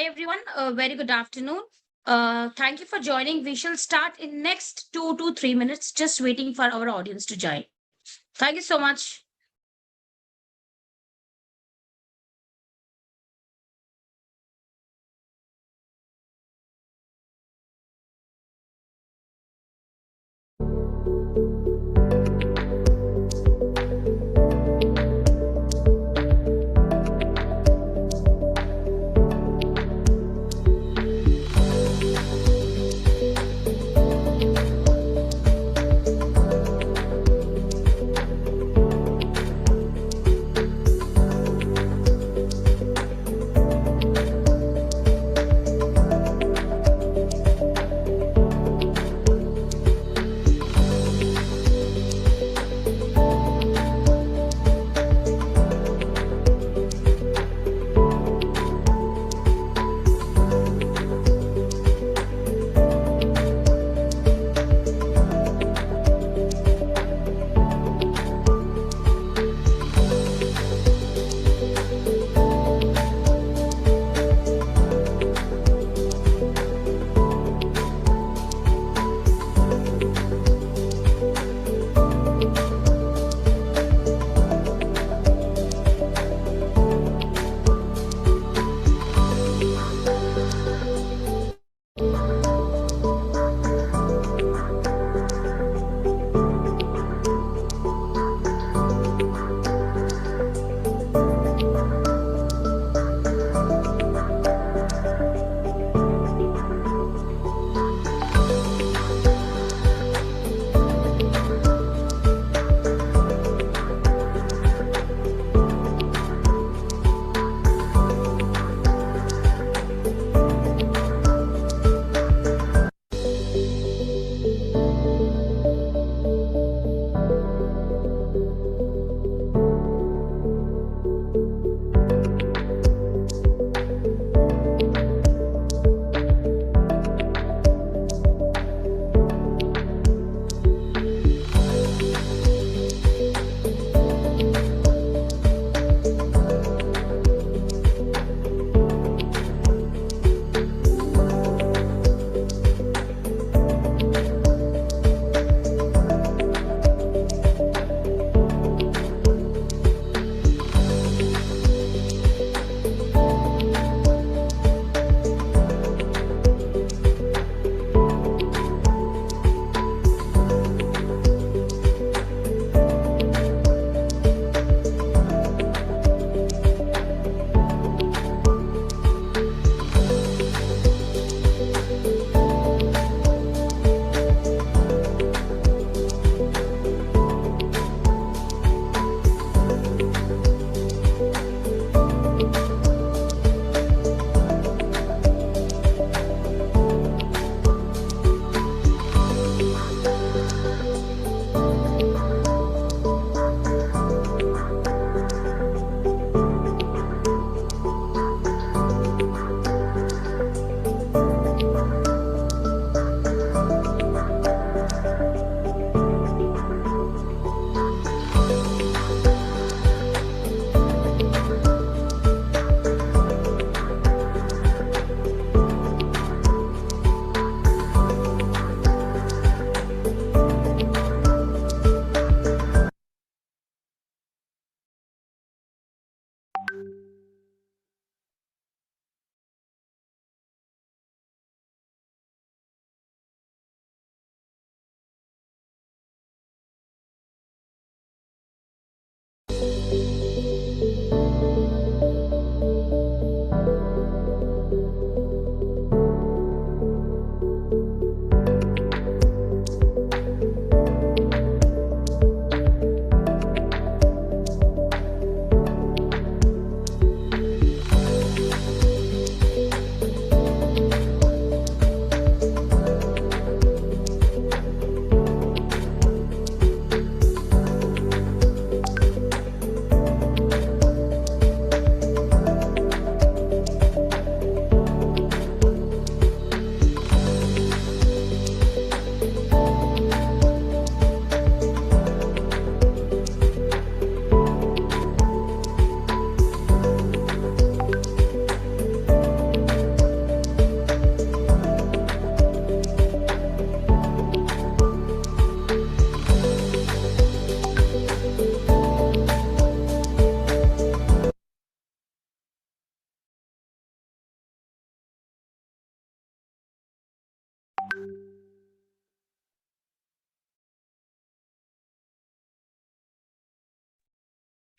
everyone. A very good afternoon. Thank you for joining. We shall start in next 2 to 3 minutes. Just waiting for our audience to join. Thank you so much.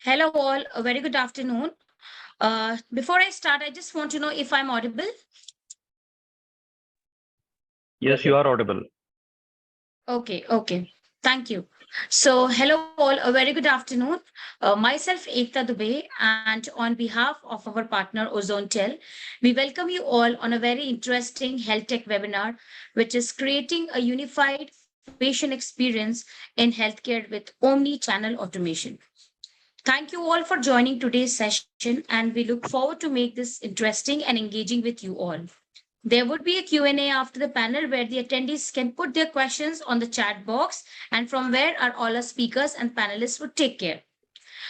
Hello, all. A very good afternoon. Before I start, I just want to know if I'm audible. Yes, you are audible. Okay. Thank you. So, hello, all. A very good afternoon. Myself, Ekta Dubey, and on behalf of our partner, OzoneTel, we welcome you all on a very interesting health tech webinar, which is creating a unified patient experience in healthcare with omni-channel automation. Thank you all for joining today's session, and we look forward to make this interesting and engaging with you all. There would be a Q&A after the panel where the attendees can put their questions on the chat box and from where all our speakers and panelists would take care.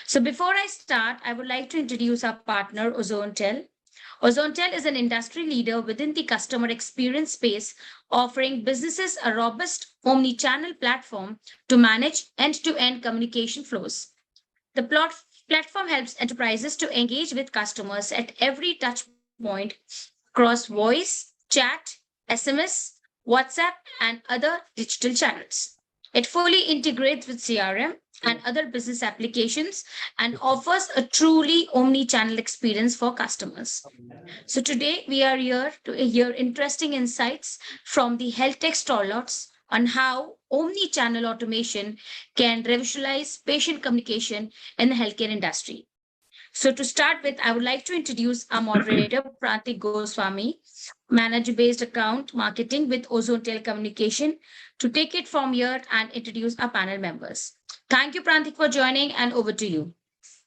So before I start, I would like to introduce our partner, OzoneTel. OzoneTel is an industry leader within the customer experience space, offering businesses a robust omni-channel platform to manage end-to-end communication flows. The platform helps enterprises to engage with customers at every touch point across voice, chat, SMS, WhatsApp, and other digital channels. It fully integrates with CRM and other business applications and offers a truly omni-channel experience for customers. So today we are here to hear interesting insights from the health tech startups on how omni-channel automation can revolutionize patient communication in the healthcare industry. So to start with, I would like to introduce our moderator, Pratik Goswami, manager-based account marketing with Ozone Communication, to take it from here and introduce our panel members. Thank you, Pratik, for joining, and over to you.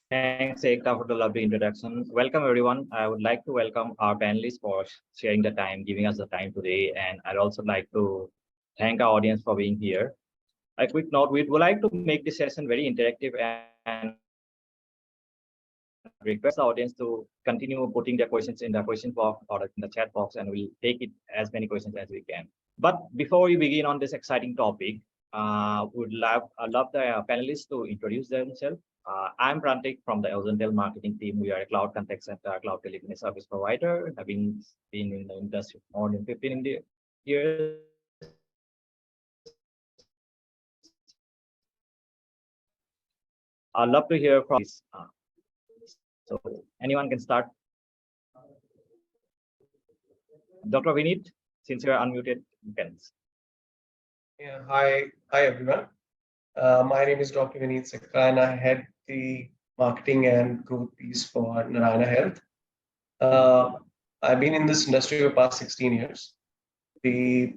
Thanks, Ekta, for the lovely introduction. Welcome, everyone. I would like to welcome our panelists for sharing the time, giving us the time today. And I'd also like to thank our audience for being here. A quick note, we would like to make this session very interactive and request the audience to continue putting their questions in the question box or in the chat box, and we'll take it as many questions as we can. But before we begin on this exciting topic, I love the panelists to introduce themselves. I'm Prantik from the Elzentel marketing team. We are a cloud contact center, cloud telephony service provider. I've been in the industry for more than 15 years. I'd love to hear from so anyone can start. Dr. Vinit, since you are unmuted, you can. Yeah, hi everyone. My name is Dr. Vineet Sikra, and I head the marketing and growth piece for Narayana Health. I've been in this industry for the past 16 years. The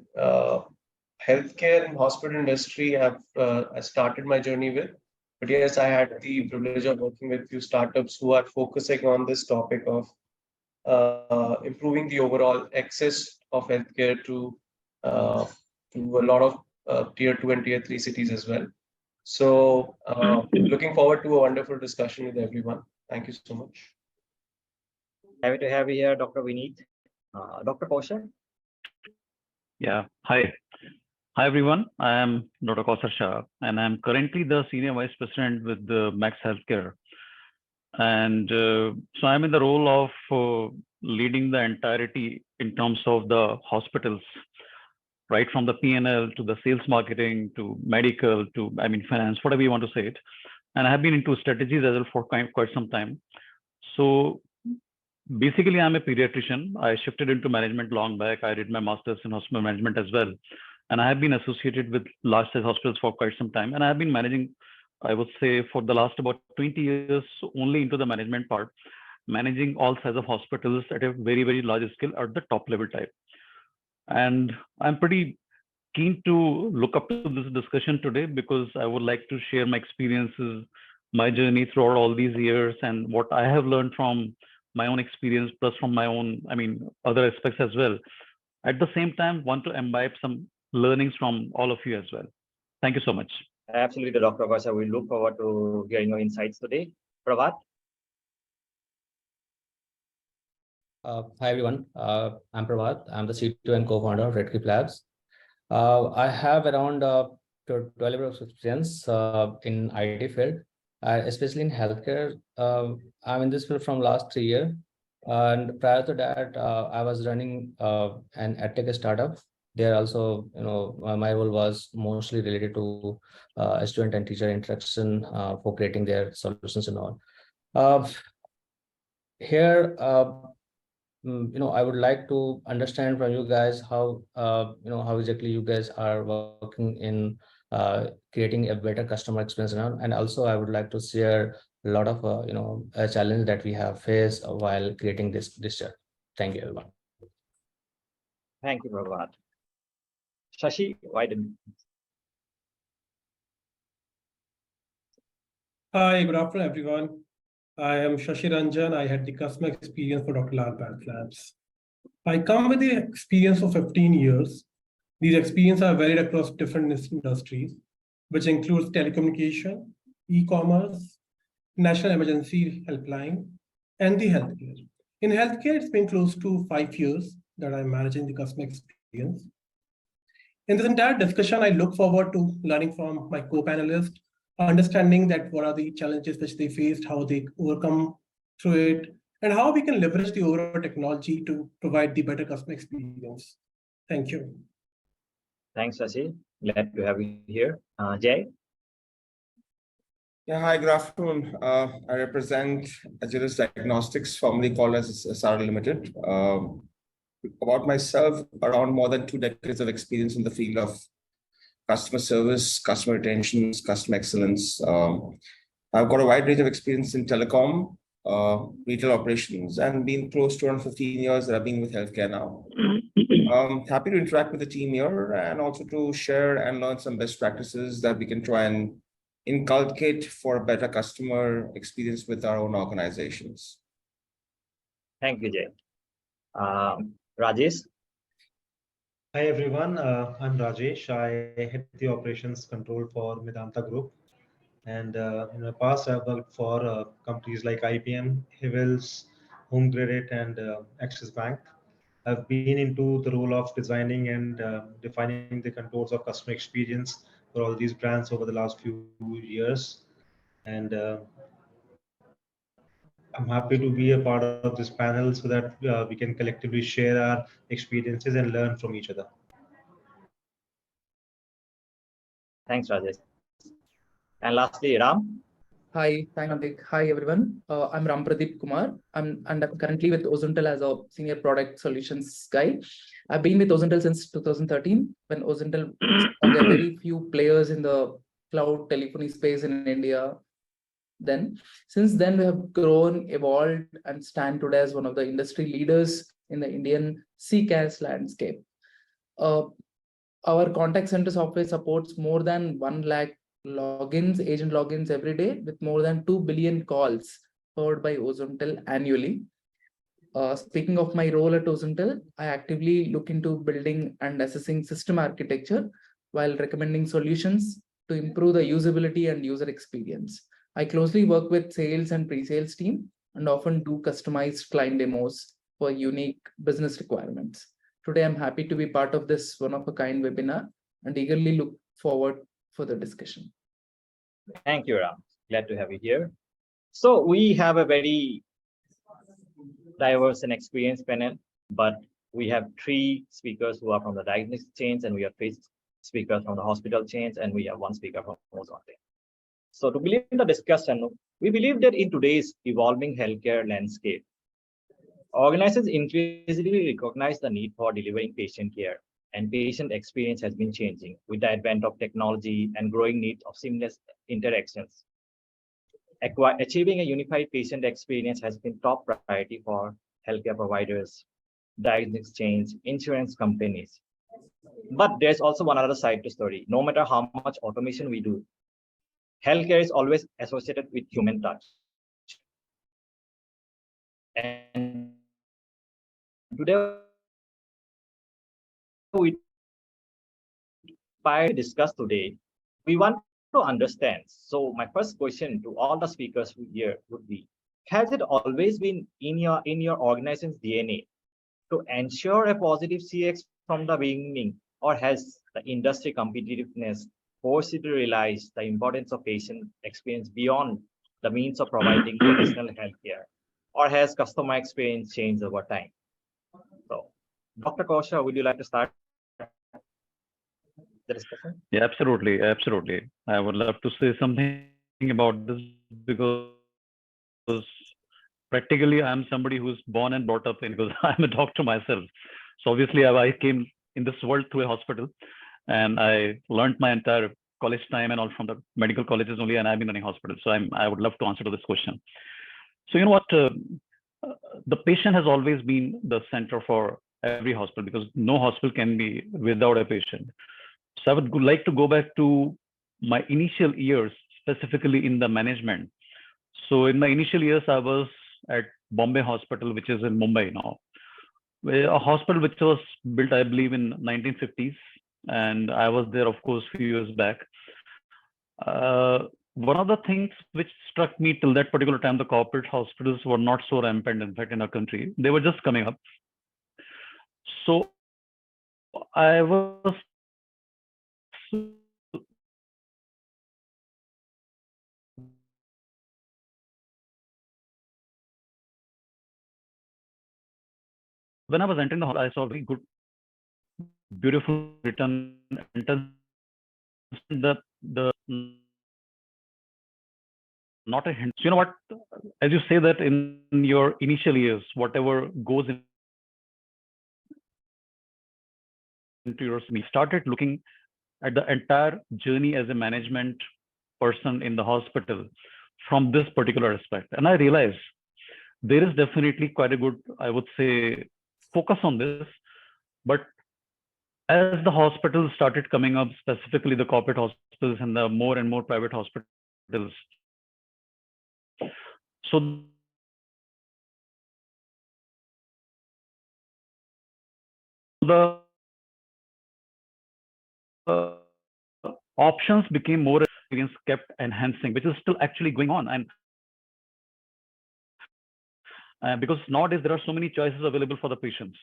healthcare and hospital industry I started my journey with, but yes, I had the privilege of working with few startups who are focusing on this topic of improving the overall access of healthcare to a lot of tier 2 and tier 3 cities as well. So looking forward to a wonderful discussion with everyone. Thank you so much. Happy to have you here, Dr. Vineet. Dr. Kaushal? Yeah, hi. Hi, everyone. I am Dr. Kausar Shah, and I'm currently the Senior Vice President with the Max Healthcare. And so I'm in the role of leading the entirety in terms of the hospitals, right from the P&L to the sales marketing to medical to, finance, whatever you want to say it. And I have been into strategies as well for quite some time. So basically, I'm a pediatrician. I shifted into management long back. I did my master's in hospital management as well. And I have been associated with large size hospitals for quite some time. And I have been managing, I would say, for the last about 20 years, only into the management part, managing all size of hospitals at a very, very large scale at the top level type. And I'm pretty keen to look up to this discussion today because I would like to share my experiences, my journey throughout all these years, and what I have learned from my own experience, plus from my own, other aspects as well. At the same time, want to imbibe some learnings from all of you as well. Thank you so much. Absolutely, Dr. Kausar. We look forward to hearing your insights today. Prabhat? Hi, everyone. I'm Prabhat. I'm the CTO and co-founder of Redcliffe Labs. I have around 12 years of experience in IT field, especially in healthcare. I'm in this field from last 3 years. And prior to that, I was running an edtech startup There also, my role was mostly related to student and teacher interaction for creating their solutions and all. Here, I would like to understand from you guys how, how exactly you guys are working in creating a better customer experience now. And also, I would like to share a lot of, a challenge that we have faced while creating this year. Thank you, everyone. Thank you, Prabhat. Shashi, why didn't Hi, good afternoon, everyone. I am Shashi Ranjan. I had the customer experience for Dr. Lal Path Labs. I come with the experience of 15 years. These experiences are varied across different industries, which includes telecommunication, e-commerce, national emergency helpline, and the healthcare. In healthcare, it's been close to 5 years that I'm managing the customer experience. In this entire discussion, I look forward to learning from my co-panelists, understanding that what are the challenges which they faced, how they overcome through it, and how we can leverage the overall technology to provide the better customer experience. Thank you. Thanks, Shashi. Glad to have you here. Jay? Yeah, hi, good afternoon. I represent Agilus Diagnostics, formerly called as SR Limited. About myself, around more than 2 decades of experience in the field of customer service, customer retention, customer excellence. I've got a wide range of experience in telecom, retail operations, and been close to around 15 years that I've been with healthcare now. Happy to interact with the team here and also to share and learn some best practices that we can try and inculcate for a better customer experience with our own organizations. Thank you, Jay. Rajesh? Hi everyone, I'm Rajesh. I head the operations control for Medanta Group. And in the past, I've worked for companies like IBM, Havels, Home Credit, and Axis Bank. I've been into the role of designing and defining the contours of customer experience for all these brands over the last few years. And I'm happy to be a part of this panel so that we can collectively share our experiences and learn from each other. Thanks, Rajesh. And lastly, Ram? Hi, thank Antik. Hi, everyone. I'm Ram Pradeep Kumar. I'm currently with Ozontel as a senior product solutions guy. I've been with Ozontel since 2013, when Ozontel was one of the very few players in the cloud telephony space in India. Since then, we have grown, evolved, and stand today as one of the industry leaders in the Indian CCaaS landscape. Our contact center software supports more than 1 lakh logins, agent logins every day, with more than 2 billion calls powered by Ozontel annually. Speaking of my role at Ozontel, I actively look into building and assessing system architecture while recommending solutions to improve the usability and user experience. I closely work with sales and pre-sales team and often do customized client demos for unique business requirements. Today, I'm happy to be part of this one-of-a-kind webinar and eagerly look forward for the discussion. Thank you, Ram. Glad to have you here. So we have a very diverse and experienced panel, but we have 3 speakers who are from the diagnostic chains, and we have 3 speakers from the hospital chains, and we have 1 speaker from Ozontel. So to begin the discussion, we believe that in today's evolving healthcare landscape, organizations increasingly recognize the need for delivering patient care, and patient experience has been changing with the advent of technology and growing need of seamless interactions. Achieving a unified patient experience has been top priority for healthcare providers, diagnostics chains, insurance companies. But there's also one other side to the story. No matter how much automation we do, healthcare is always associated with human touch. And today we discuss today, we want to understand. So my first question to all the speakers here would be, has it always been in your organization's DNA to ensure a positive CX from the beginning, or has the industry competitiveness forced you to realize the importance of patient experience beyond the means of providing traditional healthcare, or has customer experience changed over time? So, Dr. Kosha, would you like to start? the discussion? Yeah, absolutely, absolutely. I would love to say something about this because practically I'm somebody who's born and brought up in because I'm a doctor myself. So obviously I came in this world through a hospital, and I learned my entire college time and all from the medical colleges only, and I've been running hospitals. So I would love to answer to this question. So you know what? The patient has always been the center for every hospital because no hospital can be without a patient. So I would like to go back to my initial years, specifically in the management. So in my initial years, I was at Bombay Hospital, which is in Mumbai now, a hospital which was built, I believe, in 1950s, and I was there, of course, few years back. One of the things which struck me till that particular time, the corporate hospitals were not so rampant, in fact, in our country. They were just coming up. So I was when I was entering the hall, I saw a very good, beautiful written entrance. The not a hint. So you know what? As you say that in your initial years, whatever goes into your, me started looking at the entire journey as a management person in the hospital from this particular aspect, and I realized there is definitely quite a good, I would say, focus on this. But as the hospitals started coming up, specifically the corporate hospitals and the more and more private hospitals, so the options became more, experience kept enhancing, which is still actually going on. And because nowadays there are so many choices available for the patients.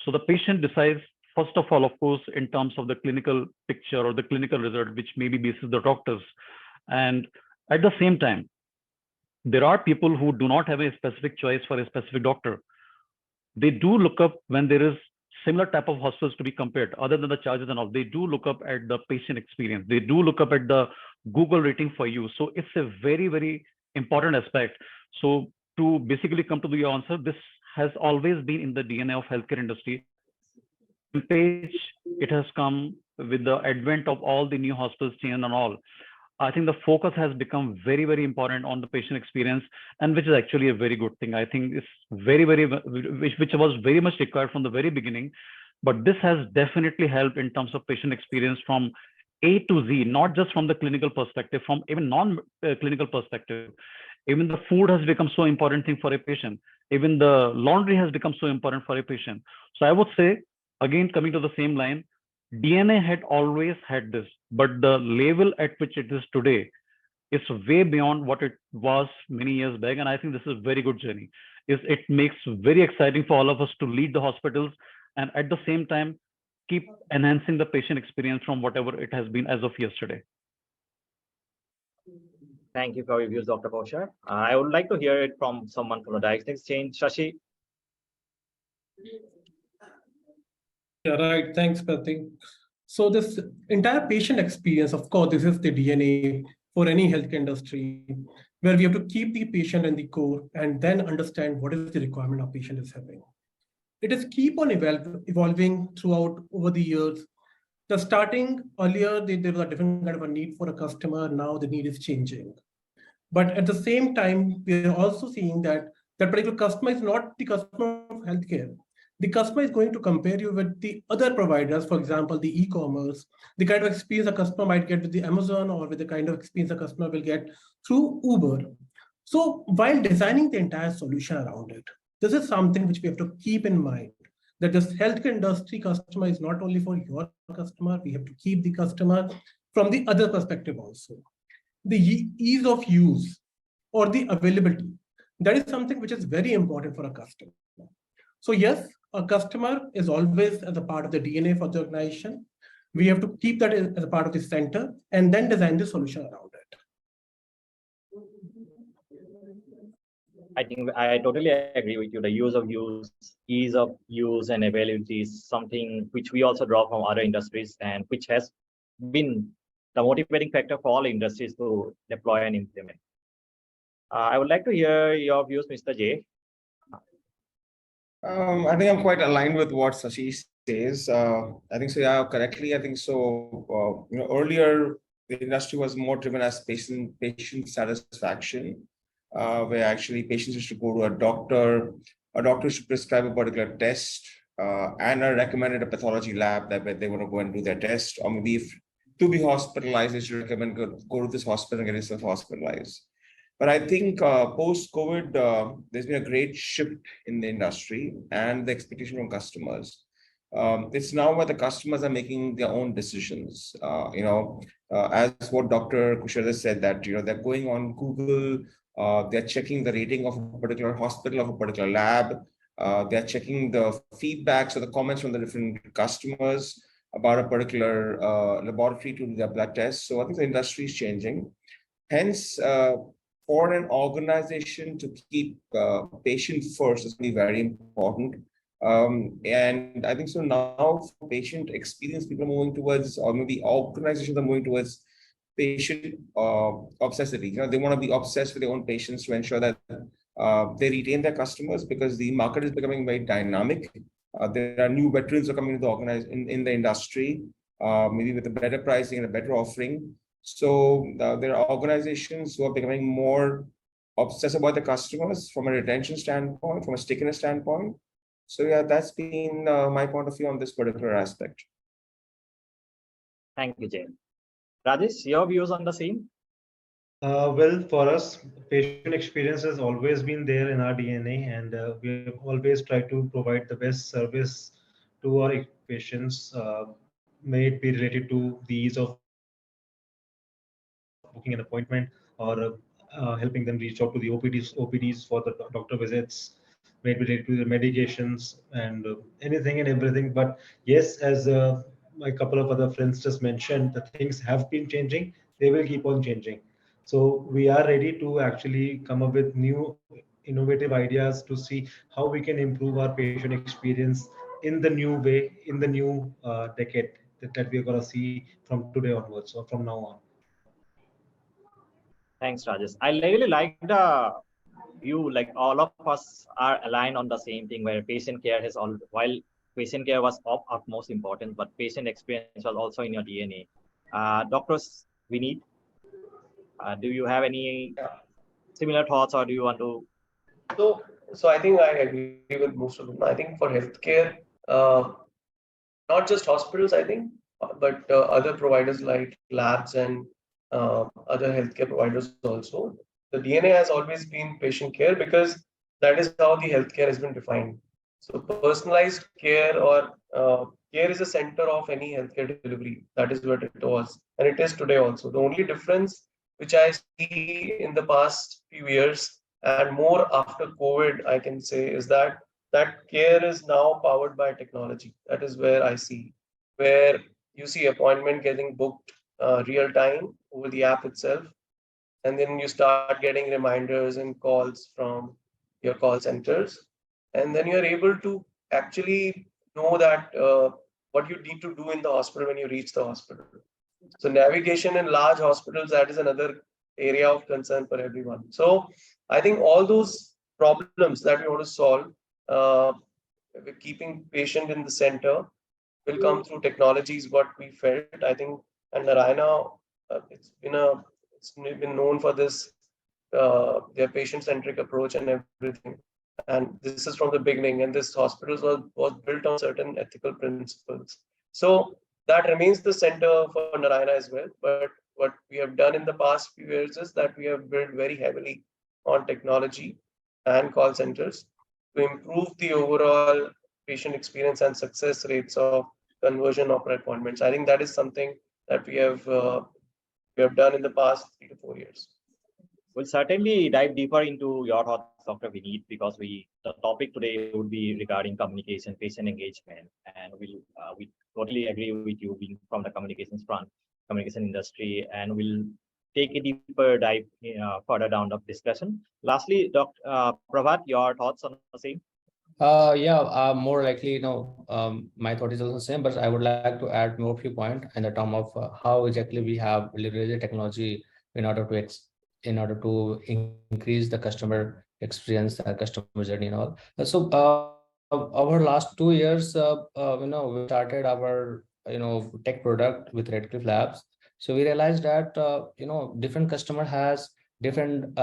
So the patient decides, first of all, of course, in terms of the clinical picture or the clinical result, which maybe basis the doctors. And at the same time, there are people who do not have a specific choice for a specific doctor. They do look up when there is similar type of hospitals to be compared, other than the charges and all. They do look up at the patient experience. They do look up at the Google rating for you. So it's a very, very important aspect. So to basically come to the answer, this has always been in the DNA of healthcare industry. Page, it has come with the advent of all the new hospitals chain and all. I think the focus has become very, very important on the patient experience, and which is actually a very good thing. I think it's very, very, which was very much required from the very beginning. But this has definitely helped in terms of patient experience from A to Z, not just from the clinical perspective, from even non-clinical perspective. Even the food has become so important thing for a patient. Even the laundry has become so important for a patient. So I would say, again, coming to the same line, DNA had always had this, but the level at which it is today is way beyond what it was many years back. And I think this is a very good journey. It makes very exciting for all of us to lead the hospitals and at the same time keep enhancing the patient experience from whatever it has been as of yesterday. Thank you for your views, Dr. Kaushar. I would like to hear it from someone from the diagnostics chain. Shashi. Yeah, right. Thanks, Pratik. So this entire patient experience, of course, this is the DNA for any healthcare industry, where we have to keep the patient in the core and then understand what is the requirement our patient is having. It is keep on evolving throughout over the years. The starting earlier, there was a different kind of a need for a customer. Now the need is changing. But at the same time, we are also seeing that that particular customer is not the customer of healthcare. The customer is going to compare you with the other providers, for example, the e-commerce, the kind of experience a customer might get with the Amazon or with the kind of experience a customer will get through Uber. So while designing the entire solution around it, this is something which we have to keep in mind, that this healthcare industry customer is not only for your customer, we have to keep the customer from the other perspective also. The ease of use or the availability, that is something which is very important for a customer. So yes, a customer is always as a part of the DNA for the organization. We have to keep that as a part of the center and then design the solution around it. I think I totally agree with you. The use of use, ease of use, and availability is something which we also draw from other industries and which has been the motivating factor for all industries to deploy and implement. I would like to hear your views, Mr. J. I think I'm quite aligned with what Sashi says. I think so. Yeah, correctly. I think so. Earlier the industry was more driven as patient satisfaction, where actually patients used to go to a doctor. A doctor should prescribe a particular test and a recommended a pathology lab that where they want to go and do their test, or maybe if to be hospitalized, they should recommend go to this hospital and get yourself hospitalized. But I think post-COVID, there's been a great shift in the industry and the expectation from customers. It's now where the customers are making their own decisions. As what Dr. Kushal said, that they're going on Google, they're checking the rating of a particular hospital, of a particular lab. They're checking the feedbacks or the comments from the different customers about a particular laboratory to do their blood test. So I think the industry is changing. Hence, for an organization to keep patient first is going to be very important. And I think so now for patient experience, people are moving towards, or maybe organizations are moving towards patient obsessivity. They want to be obsessed with their own patients to ensure that they retain their customers, because the market is becoming very dynamic. There are new veterans who are coming into in the industry, maybe with a better pricing and a better offering. So there are organizations who are becoming more obsessed about the customers from a retention standpoint, from a stickiness standpoint. So yeah, that's been my point of view on this particular aspect. Thank you, Jay. Rajesh, your views on the same? Well, for us, patient experience has always been there in our DNA, and we have always tried to provide the best service to our patients, may it be related to the ease of booking an appointment, or helping them reach out to the OPDs for the doctor visits, may it be related to the medications and anything and everything. But yes, as my couple of other friends just mentioned, the things have been changing. They will keep on changing. So we are ready to actually come up with new innovative ideas to see how we can improve our patient experience in the new way, in the new decade that we're going to see from today onwards or from now on. Thanks, Rajesh. I really like the view, like all of us are aligned on the same thing, where patient care has all, while patient care was of utmost importance, but patient experience was also in your DNA. Doctors, we need, do you have any similar thoughts, or do you want to? So I think I agree with most of them. I think for healthcare, uh, not just hospitals, I think, but other providers like labs and other healthcare providers also. The DNA has always been patient care, because that is how the healthcare has been defined. So personalized care, or care is a center of any healthcare delivery. That is what it was, and it is today also. The only difference which I see in the past few years, and more after COVID, I can say, is that care is now powered by technology. That is where I see, where you see appointment getting booked real time over the app itself, and then you start getting reminders and calls from your call centers, and then you're able to actually know that what you need to do in the hospital when you reach the hospital. So navigation in large hospitals, that is another area of concern for everyone. So I think all those problems that we want to solve, uh, with keeping patient in the center, will come through technologies. What we felt, I think, and Narayana, it's been known for this, their patient-centric approach and everything. And this is from the beginning. And this hospital was built on certain ethical principles. So that remains the center for Narayana as well. But what we have done in the past few years is that we have built very heavily on technology and call centers to improve the overall patient experience and success rates of conversion of appointments. I think that is something that we have done in the past 3 to 4 years. We'll certainly dive deeper into your thoughts, Dr. Vineet, because the topic today would be regarding communication, patient engagement, and we totally agree with you being from the communications front, communication industry, and we'll take a deeper dive further down the discussion. Lastly, Dr. Prabhat, your thoughts on the same? Yeah, more likely, my thought is also the same, but I would like to add more few points in the term of how exactly we have leveraged technology in order to increase the customer experience, customer journey and all. Over last 2 years, we started our tech product with Redcliffe Labs. So we realized that different customer has different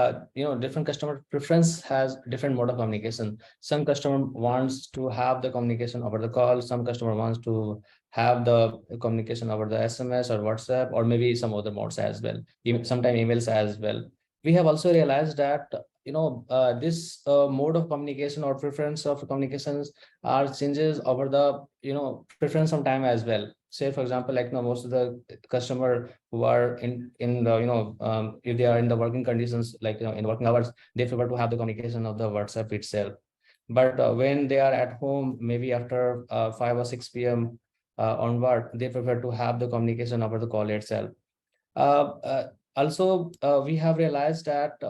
customer preference has different mode of communication. Some customer wants to have the communication over the call, some customer wants to have the communication over the SMS or WhatsApp, or maybe some other modes as well, even sometimes emails as well. We have also realized that this mode of communication or preference of communications are changes over the preference of time as well. Say for example, like most of the customer who are in the if they are in the working conditions, like in working hours, they prefer to have the communication of the WhatsApp itself. But when they are at home, maybe after 5 or 6 p.m. Onward, they prefer to have the communication over the call itself. uh, uh, Also, we have realized that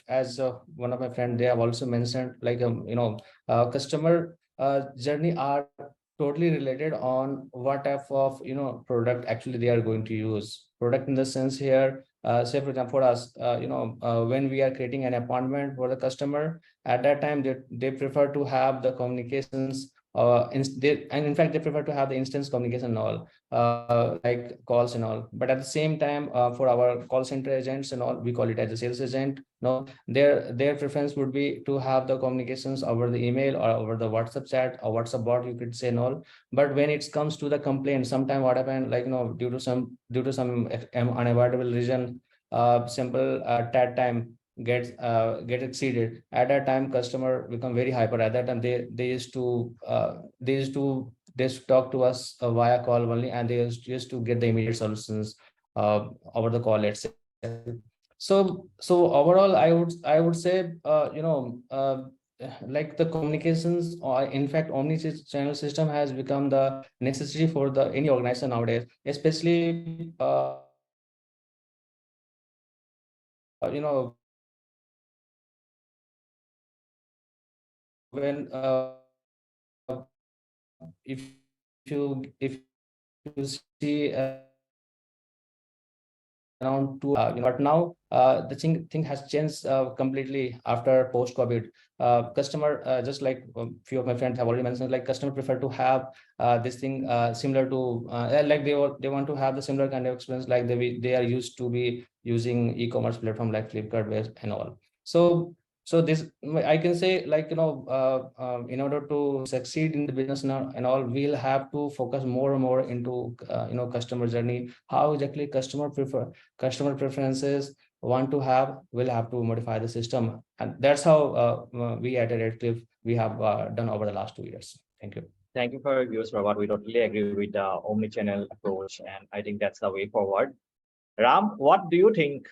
as one of my friends, they have also mentioned, like customer journey are totally related on what type of product actually they are going to use. Product in the sense here, say for example, for us, when we are creating an appointment for the customer, at that time they prefer to have the communications, and in fact they prefer to have the instance communication and all, like calls and all. But at the same time, for our call center agents and all, we call it as a sales agent. No, their preference would be to have the communications over the email or over the WhatsApp chat or WhatsApp bot, you could say, and all. But when it comes to the complaint, sometime what happened, like due to some unavoidable reason, simple tat time get exceeded. At that time, customer become very hyper. At that time, they used to talk to us via call only, and they used to get the immediate solutions over the call itself. So overall, I would say, like the communications, or in fact omni-channel system has become the necessity for the any organization nowadays, especially when if you see around two, but now the thing has changed completely after post COVID. Customer, just like few of my friends have already mentioned, like customer prefer to have this thing similar to like they want to have the similar kind of experience, like they are used to be using e-commerce platform like Flipkart, West and all. So this, I can say, like in order to succeed in the business now and all, we'll have to focus more and more into customer journey, how exactly customer preferences want to have. We'll have to modify the system, and that's how we at Redcliffe we have done over the last 2 years. Thank you. Thank you for your views, Robert. We totally agree with the omni-channel approach, and I think that's the way forward. Ram, what do you think,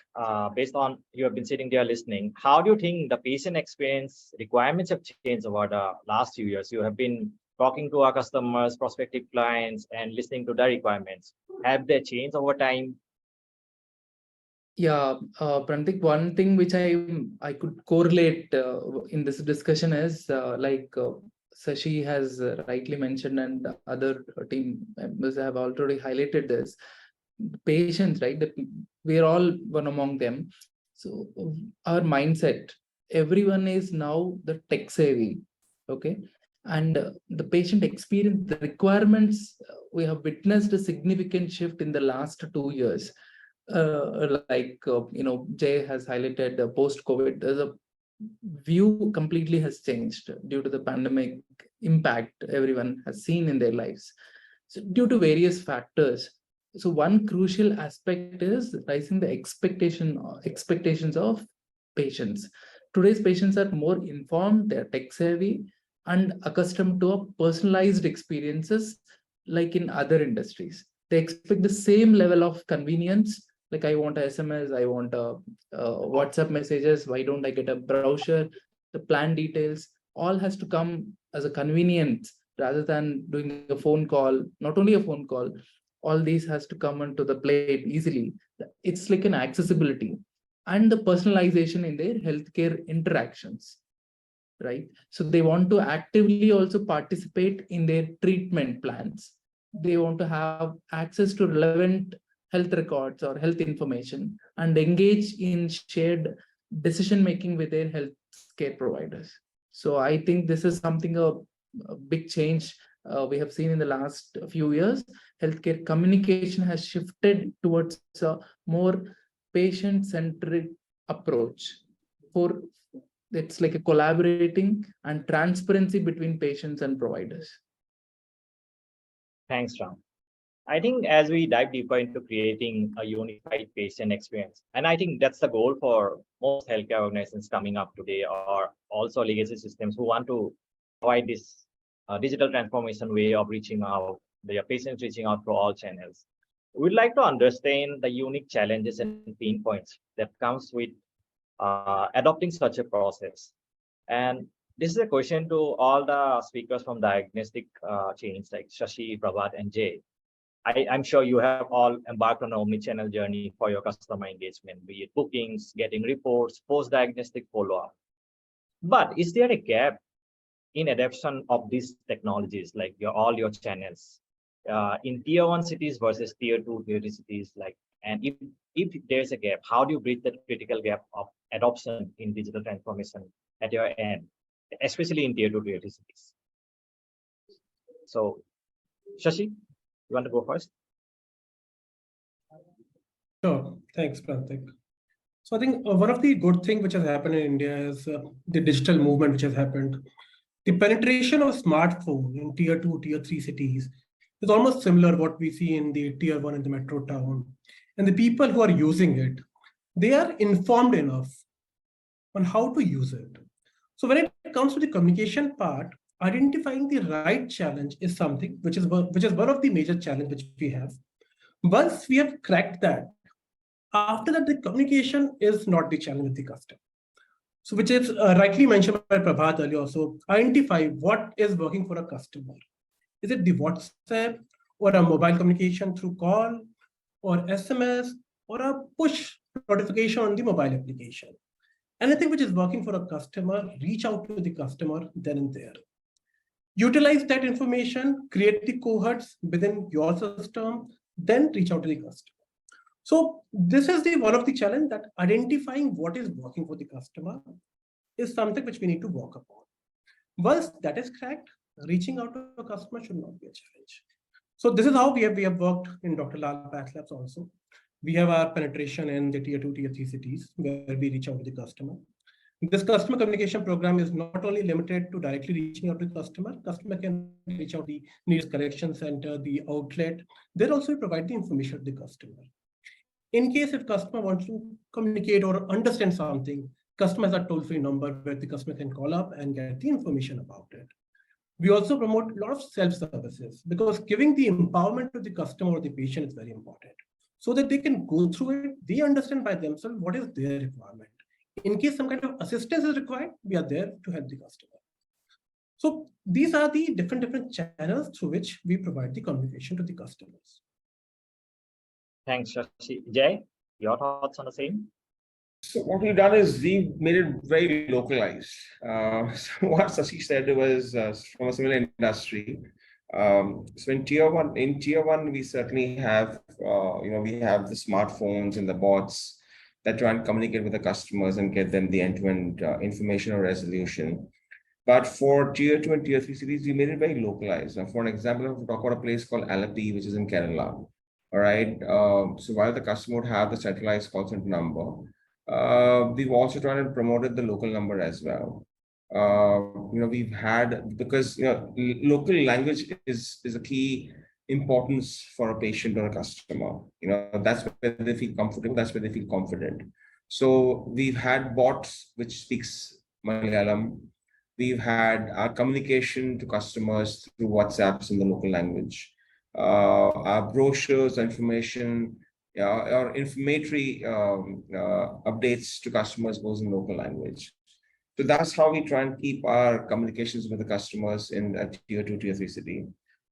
based on you have been sitting there listening, how do you think the patient experience requirements have changed over the last few years? You have been talking to our customers, prospective clients, and listening to their requirements. Have they changed over time? Yeah, Prantik, one thing which I could correlate in this discussion is Sashi has rightly mentioned, and other team members have already highlighted this. Patients, right? We are all one among them. So our mindset, everyone is now the tech savvy, okay? And the patient experience, the requirements, we have witnessed a significant shift in the last 2 years. Jay has highlighted post-COVID, the view completely has changed due to the pandemic impact everyone has seen in their lives. So due to various factors. So one crucial aspect is rising the expectations of patients. Today's patients are more informed, they're tech savvy, and accustomed to a personalized experiences like in other industries. They expect the same level of convenience, like I want a SMS, I want a WhatsApp messages, why don't I get a brochure, the plan details, all has to come as a convenience rather than doing a phone call. Not only a phone call, all these has to come onto the plate easily. It's like an accessibility and the personalization in their healthcare interactions. right? So they want to actively also participate in their treatment plans. They want to have access to relevant health records or health information and engage in shared decision making with their healthcare providers. So I think this is something a big change we have seen in the last few years. Healthcare communication has shifted towards a more patient-centric approach. For it's like a collaborating and transparency between patients and providers. Thanks, Ram. I think as we dive deeper into creating a unified patient experience, and I think that's the goal for most healthcare organizations coming up today, or also legacy systems who want to provide this digital transformation way of reaching out, their patients reaching out through all channels. We'd like to understand the unique challenges and pain points that comes with adopting such a process. And this is a question to all the speakers from diagnostic chains like Shashi, Prabhat, and Jay. I'm sure you have all embarked on an omnichannel journey for your customer engagement, be it bookings, getting reports, post-diagnostic follow-up. But is there a gap in adoption of these technologies, like all your channels, in tier 1 cities versus tier 2, tier 3 cities? Like, and if there's a gap, how do you bridge that critical gap of adoption in digital transformation at your end, especially in tier 2, tier 3 cities? So, Shashi, you want to go first? Sure. Thanks, Prantik. So I think one of the good things which has happened in India is the digital movement which has happened. The penetration of smartphone in tier 2, tier 3 cities is almost similar what we see in the tier 1 in the metro town. And the people who are using it, they are informed enough on how to use it. So when it comes to the communication part, identifying the right challenge is something which is one of the major challenges which we have. Once we have cracked that, after that, the communication is not the challenge with the customer. So which is rightly mentioned by Prabhat earlier. So identify what is working for a customer. Is it the WhatsApp or a mobile communication through call or SMS or a push notification on the mobile application? Anything which is working for a customer, reach out to the customer then and there. Utilize that information, create the cohorts within your system, then reach out to the customer. So this is one of the challenge, that identifying what is working for the customer is something which we need to work upon. Once that is cracked, reaching out to a customer should not be a challenge. So this is how we have worked in Dr. Lal Path Labs also. We have our penetration in the tier 2, tier 3 cities where we reach out to the customer. This customer communication program is not only limited to directly reaching out to the customer. Customer can reach out to the nearest correction center, the outlet. They also provide the information to the customer. In case if customer wants to communicate or understand something, customer has a toll-free number where the customer can call up and get the information about it. We also promote a lot of self-services because giving the empowerment to the customer or the patient is very important, so that they can go through it, they understand by themselves what is their requirement. In case some kind of assistance is required, we are there to help the customer. So these are the different channels through which we provide the communication to the customers. Thanks, Shashi. Jay, your thoughts on the same? So what we've done is we've made it very localized. So what Sashi said was from a similar industry. So in tier one, we certainly have, we have the smartphones and the bots that try and communicate with the customers and get them the end-to-end information or resolution. But for tier 2 and tier 3 cities, we made it very localized. Now, for an example, if we talk about a place called Alapi, which is in Kerala. All right. So while the customer would have the centralized call center number, we've also tried and promoted the local number as well. We've had, because local language is a key importance for a patient or a customer. That's where they feel comfortable, that's where they feel confident. So we've had bots which speaks Malayalam. We've had our communication to customers through WhatsApps in the local language. Our brochures, information, or informatory updates to customers goes in local language. So that's how we try and keep our communications with the customers in a tier 2, tier 3 city.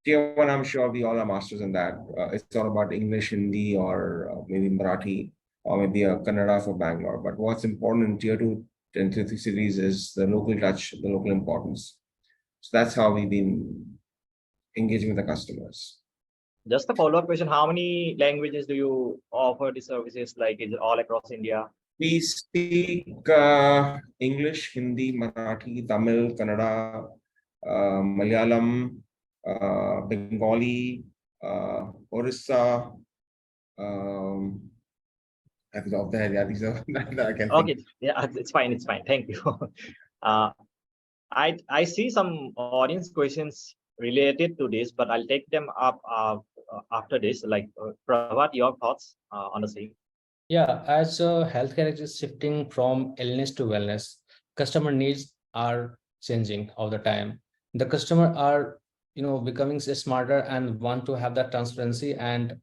Tier 1, I'm sure we all are masters in that. It's all about English, Hindi, or maybe Marathi, or maybe a Kannada for Bangalore. But what's important in tier 2, and tier 3 cities is the local touch, the local importance. So that's how we've been engaging with the customers. Just a follow-up question: how many languages do you offer the services? Like, is it all across India? We speak English, Hindi, Marathi, Tamil, Kannada, Malayalam, Bengali, Orissa. I think off the head, yeah, these are that I can think. Okay, yeah, it's fine. It's fine. Thank you. uh, I see some audience questions related to this, but I'll take them up after this. Like, Prabhat, your thoughts on the same? Yeah, as healthcare is shifting from illness to wellness, customer needs are changing all the time. The customer are, becoming smarter and want to have that transparency, and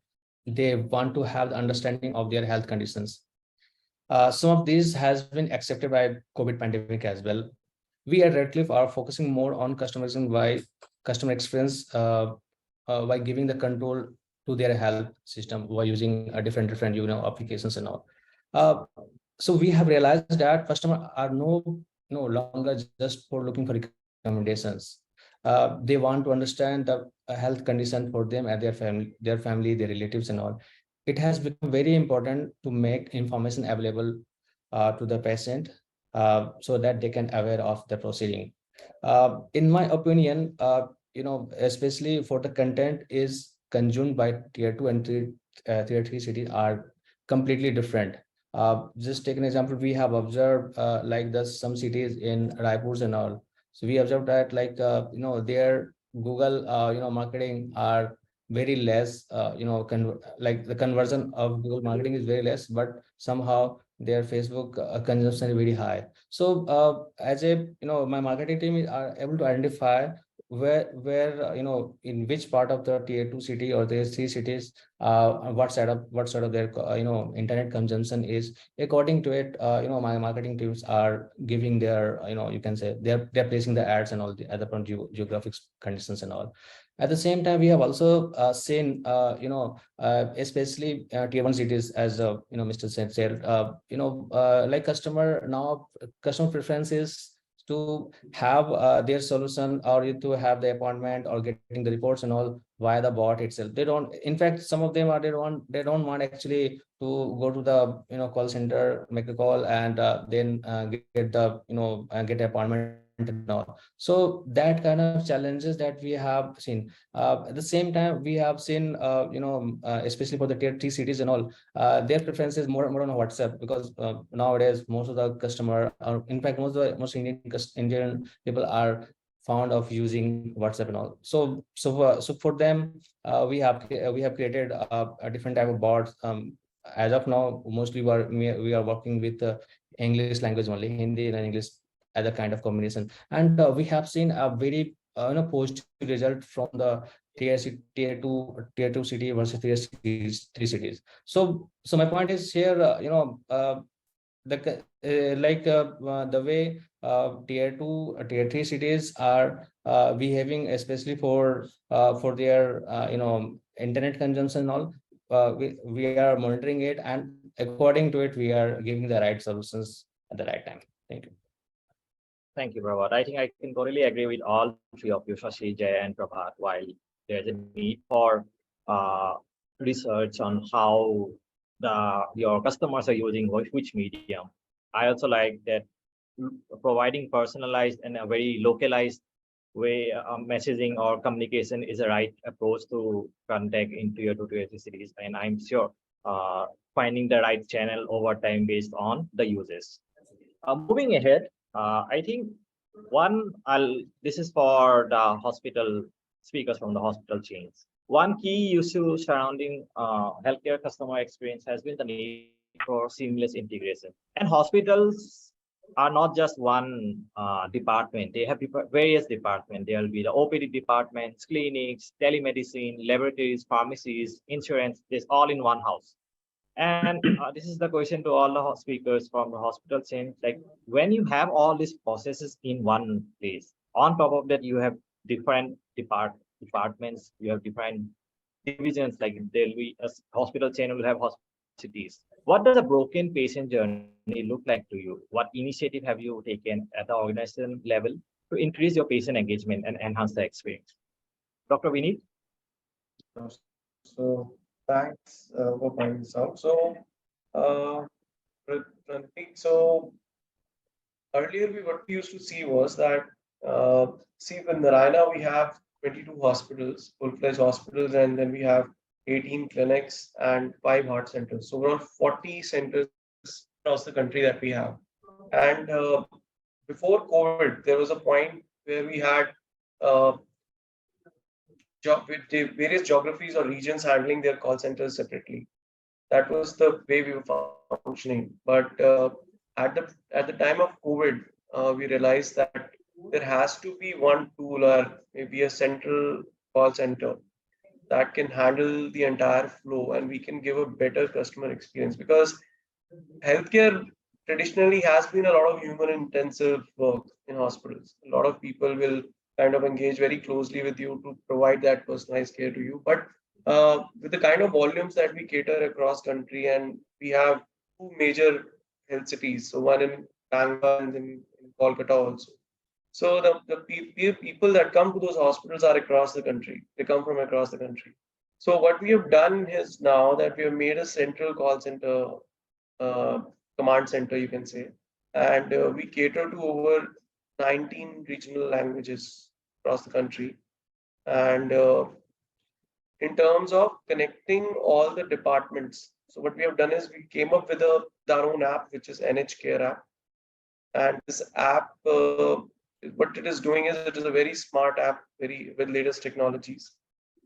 they want to have the understanding of their health conditions. Some of these has been accepted by COVID pandemic as well. We at Redcliffe are focusing more on customizing by customer experience by giving the control to their health system by using a different applications and all. Uh, so we have realized that customers are no longer just for looking for recommendations. They want to understand the health condition for them and their family, their relatives and all. It has become very important to make information available to the patient so that they can aware of the proceeding. In my opinion, especially for the content is consumed by tier 2 and tier 3 cities are completely different. Just take an example, we have observed like the some cities in Raipur and all. So we observed that like their Google marketing are very less. Like the conversion of Google marketing is very less, but somehow their Facebook consumption is very high. So as a my marketing team are able to identify where in which part of the tier 2 city or the 3 cities what sort of their internet consumption is. According to it, my marketing teams are giving their you can say they're placing the ads and all the other geographic conditions and all. At the same time, we have also seen especially tier 1 cities, as Mr. said, like customer preference is to have their solution or to have the appointment or getting the reports and all via the bot itself. They don't, in fact, some of them are they don't want actually to go to the call center, make a call, and then get the get the appointment and all. So that kind of challenges that we have seen. At the same time, we have seen especially for the tier 3 cities and all, their preference is more on WhatsApp, because nowadays most of the customer, or in fact most Indian people are fond of using WhatsApp and all. So for them, we have created a different type of bots. As of now, mostly we are working with English language only, Hindi and English as a kind of combination, and we have seen a very positive result from the tier 2 city versus three cities. So my point is here, the way tier 2 tier 3 cities are behaving, especially for their internet consumption and all. We are monitoring it, and according to it we are giving the right solutions at the right time. Thank you. Thank you, Prabhat. I think I can totally agree with all three of you, Shashi, Jay, and Prabhat. While there's a need for uh, research on how your customers are using which medium, I also like that providing personalized and a very localized way messaging or communication is a right approach to contact in tier 2 tier 3 cities. And I'm sure finding the right channel over time based on the uses. Moving ahead, I think this is for the hospital speakers from the hospital chains. One key issue surrounding healthcare customer experience has been the need for seamless integration. And hospitals are not just one department. They have various departments. There will be the OPD departments, clinics, telemedicine, laboratories, pharmacies, insurance. It's all in one house. And this is the question to all the speakers from the hospital chain. Like, when you have all these processes in one place, on top of that, you have different departments, you have different divisions. Like, there'll be a hospital chain will have cities. What does a broken patient journey look like to you? What initiative have you taken at the organization level to increase your patient engagement and enhance the experience? Dr. Vinit? So thanks for pointing this out. So, uh, Ranveer, so earlier what we used to see was that see in Narayana we have 22 hospitals, full-fledged hospitals, and then we have 18 clinics and 5 heart centers. So around 40 centers across the country that we have. And before COVID, there was a point where we had uh, with the various geographies or regions handling their call centers separately. That was the way we were functioning. But at the time of COVID, we realized that there has to be one tool or maybe a central call center that can handle the entire flow, and we can give a better customer experience, because healthcare traditionally has been a lot of human intensive work in hospitals. A lot of people will kind of engage very closely with you to provide that personalized care to you. But with the kind of volumes that we cater across country, and we have 2 major health cities, so one in Bangalore and then in Kolkata also. So the people that come to those hospitals are across the country. They come from across the country. So what we have done is now that we have made a central call center, uh, command center, you can say, and we cater to over 19 regional languages across the country. And in terms of connecting all the departments, so what we have done is we came up with our own app, which is NH Care app. And this app, what it is doing is it is a very smart app, very with latest technologies.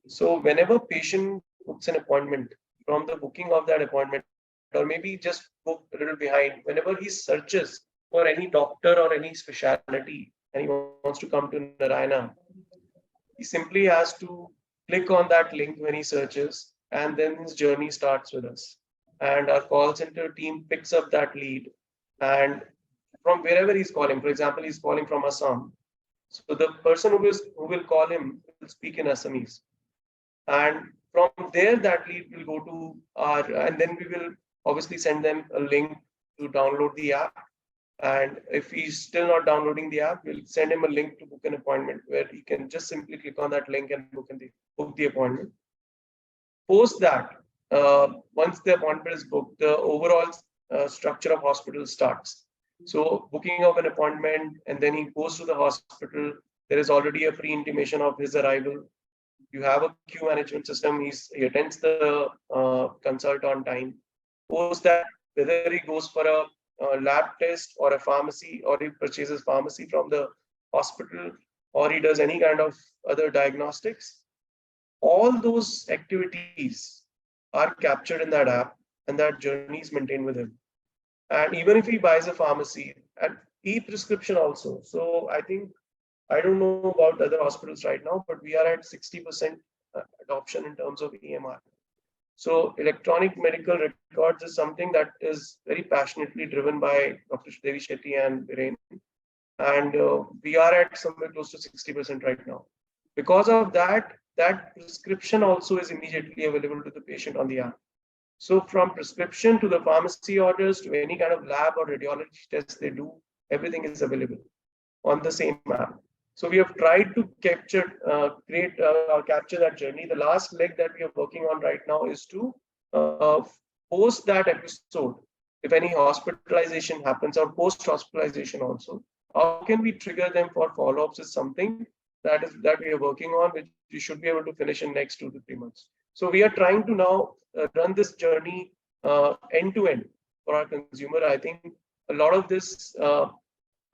So whenever patient books an appointment, from the booking of that appointment, or maybe just book a little behind, whenever he searches for any doctor or any specialty and he wants to come to Narayana, he simply has to click on that link when he searches, and then his journey starts with us. And our call center team picks up that lead, and from wherever he's calling, for example, he's calling from Assam. So the person who will call him will speak in Assamese. And from there, that lead will go to our, and then we will obviously send them a link to download the app. And if he's still not downloading the app, we'll send him a link to book an appointment, where he can just simply click on that link and book the appointment. Post that, once the appointment is booked, the overall structure of hospital starts. So booking of an appointment, and then he goes to the hospital. There is already a pre-intimation of his arrival. You have a queue management system. He attends the consult on time. Post that, whether he goes for a lab test or a pharmacy, or he purchases pharmacy from the hospital, or he does any kind of other diagnostics, all those activities are captured in that app, and that journey is maintained with him. And even if he buys a pharmacy and e-prescription also. So I don't know about other hospitals right now, but we are at 60% adoption in terms of EMR. So electronic medical records is something that is very passionately driven by Dr. Devi Shetty and Viren. And we are at somewhere close to 60% right now. Because of that, that prescription also is immediately available to the patient on the app. So from prescription to the pharmacy orders to any kind of lab or radiology tests they do, everything is available on the same app. So we have tried to capture that journey. The last leg that we are working on right now is to post that episode. If any hospitalization happens, or post-hospitalization also, how can we trigger them for follow-ups is something that we are working on, which we should be able to finish in next 2 to 3 months. So we are trying to now run this journey end to end for our consumer. I think a lot of this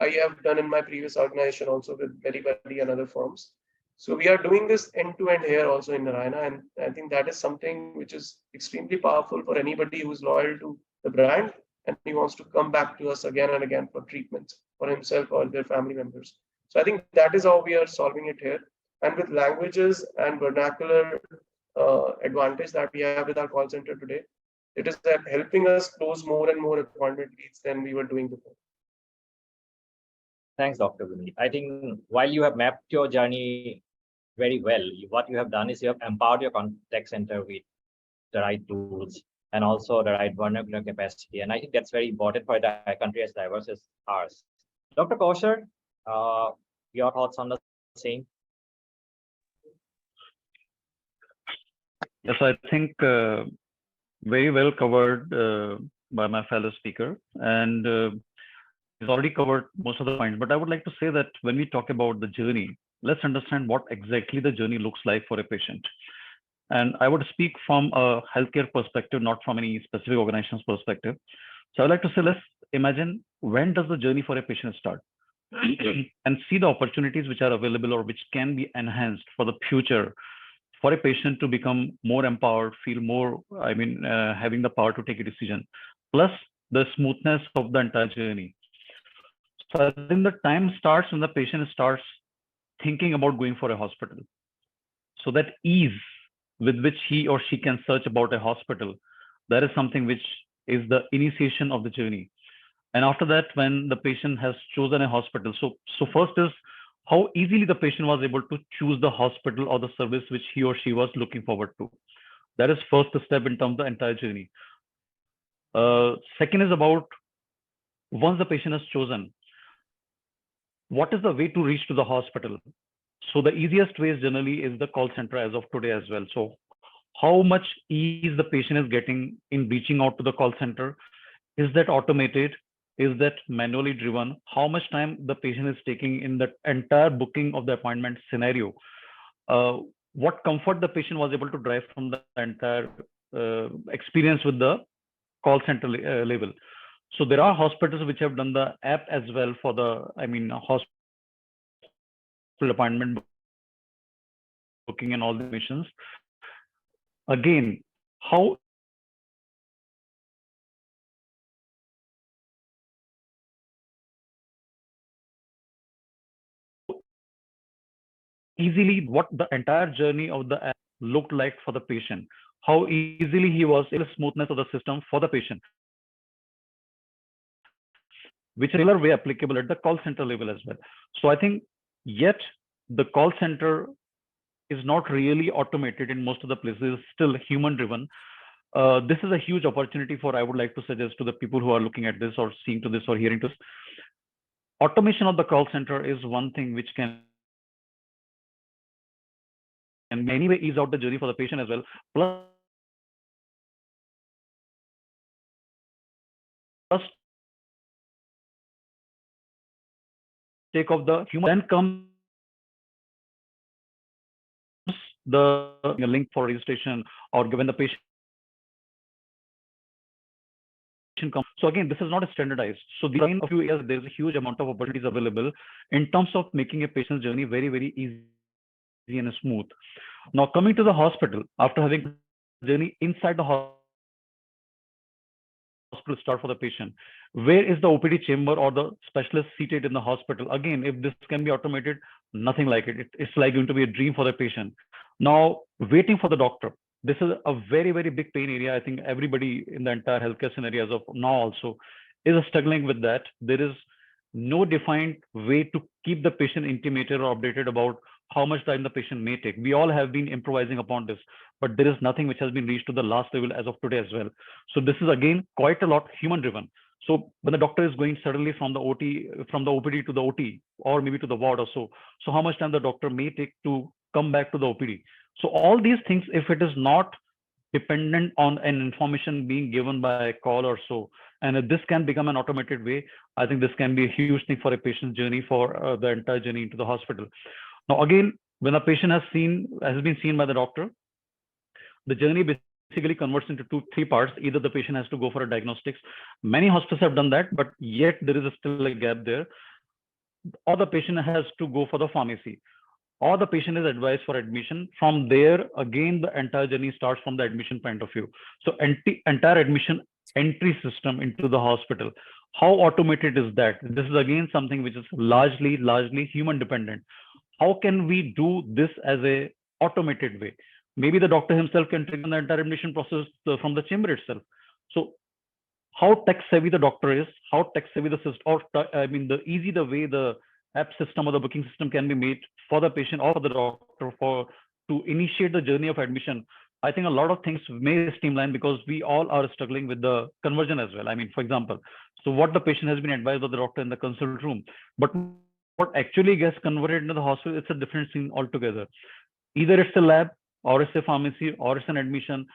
I have done in my previous organization also with Medibuddy and other firms. So we are doing this end to end here also in Narayana, and I think that is something which is extremely powerful for anybody who is loyal to the brand and he wants to come back to us again and again for treatments for himself or their family members. So I think that is how we are solving it here. And with languages and vernacular advantage that we have with our call center today, it is helping us close more and more appointment leads than we were doing before. Thanks, Dr. Vinit. I think while you have mapped your journey very well, what you have done is you have empowered your contact center with the right tools. and also the right vernacular capacity. And I think that's very important for a country as diverse as ours. Dr. Kaushar, your thoughts on the same? Yes, I think very well covered by my fellow speaker, and he's already covered most of the points. But I would like to say that when we talk about the journey, let's understand what exactly the journey looks like for a patient. And I would speak from a healthcare perspective, not from any specific organization's perspective. So I'd like to say, let's imagine, when does the journey for a patient start? And see the opportunities which are available or which can be enhanced for the future for a patient to become more empowered, feel more, having the power to take a decision, plus the smoothness of the entire journey. So I think the time starts when the patient starts thinking about going for a hospital. So that ease with which he or she can search about a hospital, that is something which is the initiation of the journey. And after that, when the patient has chosen a hospital, so first is how easily the patient was able to choose the hospital or the service which he or she was looking forward to. That is first step in terms of the entire journey. Second is about, once the patient has chosen, what is the way to reach to the hospital? So the easiest way generally is the call center as of today as well. So how much ease the patient is getting in reaching out to the call center? Is that automated? Is that manually driven? How much time the patient is taking in the entire booking of the appointment scenario? What comfort the patient was able to derive from the entire experience with the call center level. So there are hospitals which have done the app as well for the, hospital appointment booking and all the missions. Again, how easily what the entire journey of the app looked like for the patient, how easily he was able, smoothness of the system for the patient, which is similar way applicable at the call center level as well. So I think yet the call center is not really automated in most of the places, still human driven. This is a huge opportunity for, I would like to suggest to the people who are looking at this or seeing to this or hearing to this. Automation of the call center is one thing which can anyway ease out the journey for the patient as well. Plus take off the human, then comes the link for registration, or given the patient comes. So again, this is not a standardized. So the in a few years, there's a huge amount of opportunities available in terms of making a patient's journey very, very easy and smooth. Now coming to the hospital, after having journey inside the hospital start for the patient, where is the OPD chamber or the specialist seated in the hospital? Again, if this can be automated, nothing like it. It's like going to be a dream for the patient. Now, waiting for the doctor. This is a very, very big pain area. I think everybody in the entire healthcare scenario as of now also is struggling with that. There is no defined way to keep the patient intimated or updated about how much time the patient may take. We all have been improvising upon this, but there is nothing which has been reached to the last level as of today as well. So this is again quite a lot human driven. So when the doctor is going suddenly from the OPD to the OT, or maybe to the ward or so how much time the doctor may take to come back to the OPD? So all these things, if it is not dependent on an information being given by a call or so, and if this can become an automated way, I think this can be a huge thing for a patient's journey, for the entire journey into the hospital. Now again, when a patient has been seen by the doctor, the journey basically converts into three parts. Either the patient has to go for a diagnostics. Many hospitals have done that, but yet there is still a gap there. Or the patient has to go for the pharmacy, or the patient is advised for admission. From there, again, the entire journey starts from the admission point of view. So entire admission entry system into the hospital, how automated is that? This is again something which is largely human dependent. How can we do this as a automated way? Maybe the doctor himself can trigger the entire admission process from the chamber itself. So how tech savvy the doctor is, how tech savvy the system, or the way the app system or the booking system can be made for the patient or for the doctor to initiate the journey of admission I think a lot of things may streamline because we all are struggling with the conversion as well. I mean, for example, so what the patient has been advised by the doctor in the consult room, but what actually gets converted into the hospital, it's a different scene altogether. Either it's a lab, or it's a pharmacy, or it's an admission.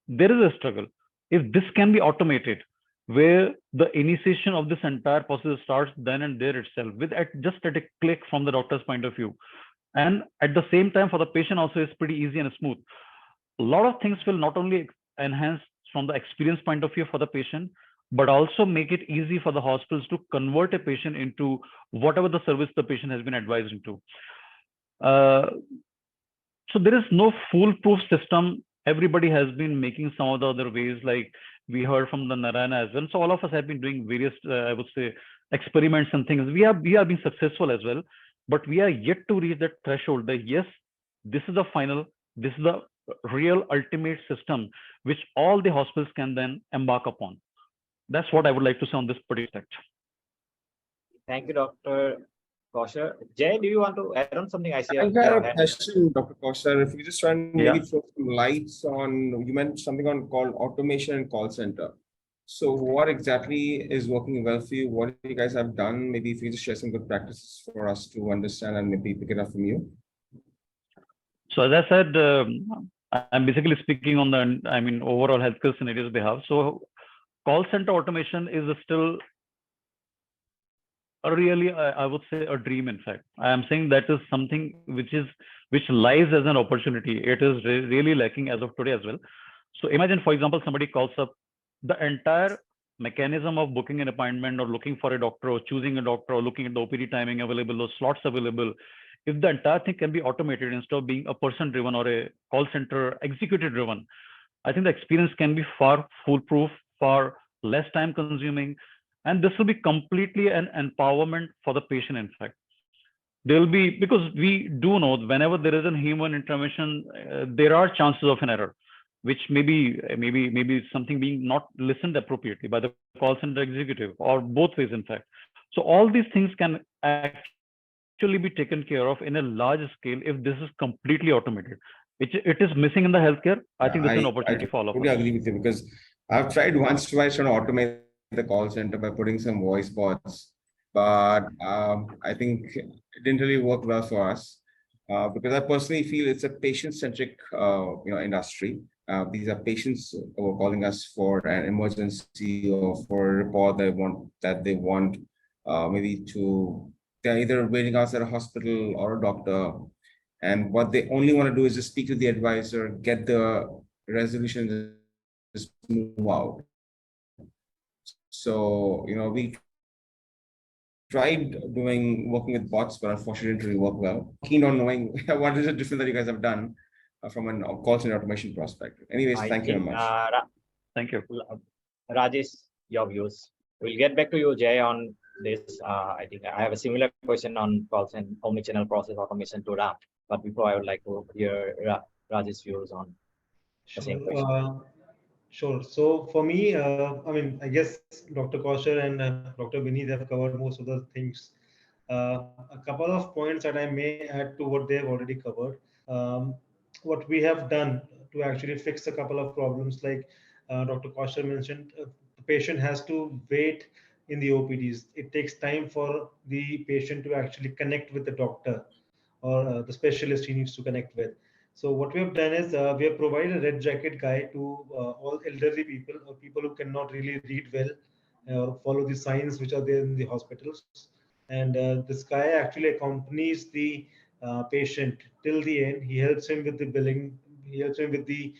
There is a struggle. If this can be automated, where the initiation of this entire process starts then and there itself, with just at a click from the doctor's point of view, and at the same time for the patient also is pretty easy and smooth. A lot of things will not only enhance from the experience point of view for the patient, but also make it easy for the hospitals to convert a patient into whatever the service the patient has been advised into. Uh, so there is no foolproof system. Everybody has been making some of the other ways, like we heard from the Narayana as well. So all of us have been doing various, I would say, experiments and things. We are being successful as well, but we are yet to reach that threshold that yes, this is the final, this is the real ultimate system which all the hospitals can then embark upon. That's what I would like to say on this particular aspect. Thank you, Dr. Kausar. Jay, do you want to add on something? I see I a got a hand. question, Dr. Kausar. If you just try and Yeah. maybe throw some lights on, you mentioned something on called automation and call center. So what exactly is working well for you? What you guys have done? Maybe if you just share some good practices for us to understand and maybe pick it up from you. So as I said, I'm basically speaking on the, I mean, overall healthcare scenarios they have. So call center automation is still a really, I would say, a dream. In fact, I am saying that is something which lies as an opportunity. It is really lacking as of today as well. So imagine, for example, somebody calls up, the entire mechanism of booking an appointment or looking for a doctor or choosing a doctor or looking at the OPD timing available or slots available. If the entire thing can be automated instead of being a person driven or a call center executive driven, I think the experience can be far foolproof, far less time consuming, and this will be completely an empowerment for the patient. In fact, there will be, because we do know whenever there is a human intervention, there are chances of an error, which maybe something being not listened appropriately by the call center executive, or both ways. In fact, so all these things can actually be taken care of in a large scale if this is completely automated. It is missing in the healthcare. I think this is an opportunity I for all of us. totally agree with you because I've tried once, twice trying to automate the call center by putting some voice bots, but I think it didn't really work well for us because I personally feel it's a patient-centric industry. These are patients who are calling us for an emergency or for a report they want maybe to, they're either waiting outside a hospital or a doctor, and what they only want to do is just speak to the advisor, get the resolution, just move out. So, we tried working with bots, but unfortunately didn't really work well. Keen on knowing what is it different that you guys have done from a call center automation perspective. Anyways, thank you very much. Thank you. Rajesh, your views. We'll get back to you, Jay, on this. I think I have a similar question on calls and omnichannel process automation to Ram. But before, I would like to hear Rajesh's views on the same question. Sure. So for me, I mean, I guess Dr. Kausar and Dr. Vineet have covered most of the things. A couple of points that I may add to what they've already covered. What we have done to actually fix a couple of problems, like Dr. Kausar mentioned, the patient has to wait in the OPDs. It takes time for the patient to actually connect with the doctor or the specialist he needs to connect with. So what we have done is we have provided a red jacket guide to all elderly people or people who cannot really read well or follow the signs which are there in the hospitals. And this guy actually accompanies the patient till the end. He helps him with the billing. He helps him with the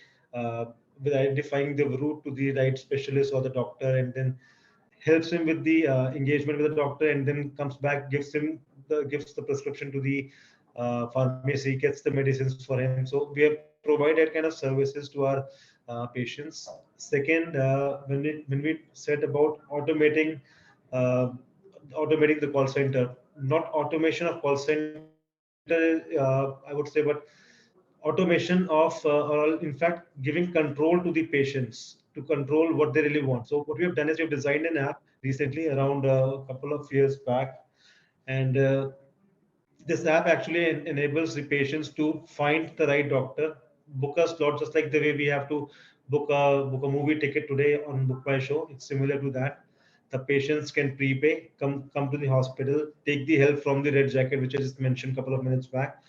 with identifying the route to the right specialist or the doctor, and then helps him with the engagement with the doctor, and then comes back, gives the prescription to the pharmacy, gets the medicines for him. So we have provided kind of services to our patients. Second, when we said about uh, automating the call center, not automation of call center, I would say, but automation of or in fact giving control to the patients to control what they really want. So what we have done is we have designed an app recently around a couple of years back, and this app actually enables the patients to find the right doctor book a slot, just like the way we have to book a movie ticket today on Book My Show. It's similar to that. The patients can prepay, come to the hospital, take the help from the red jacket, which I just mentioned a couple of minutes back,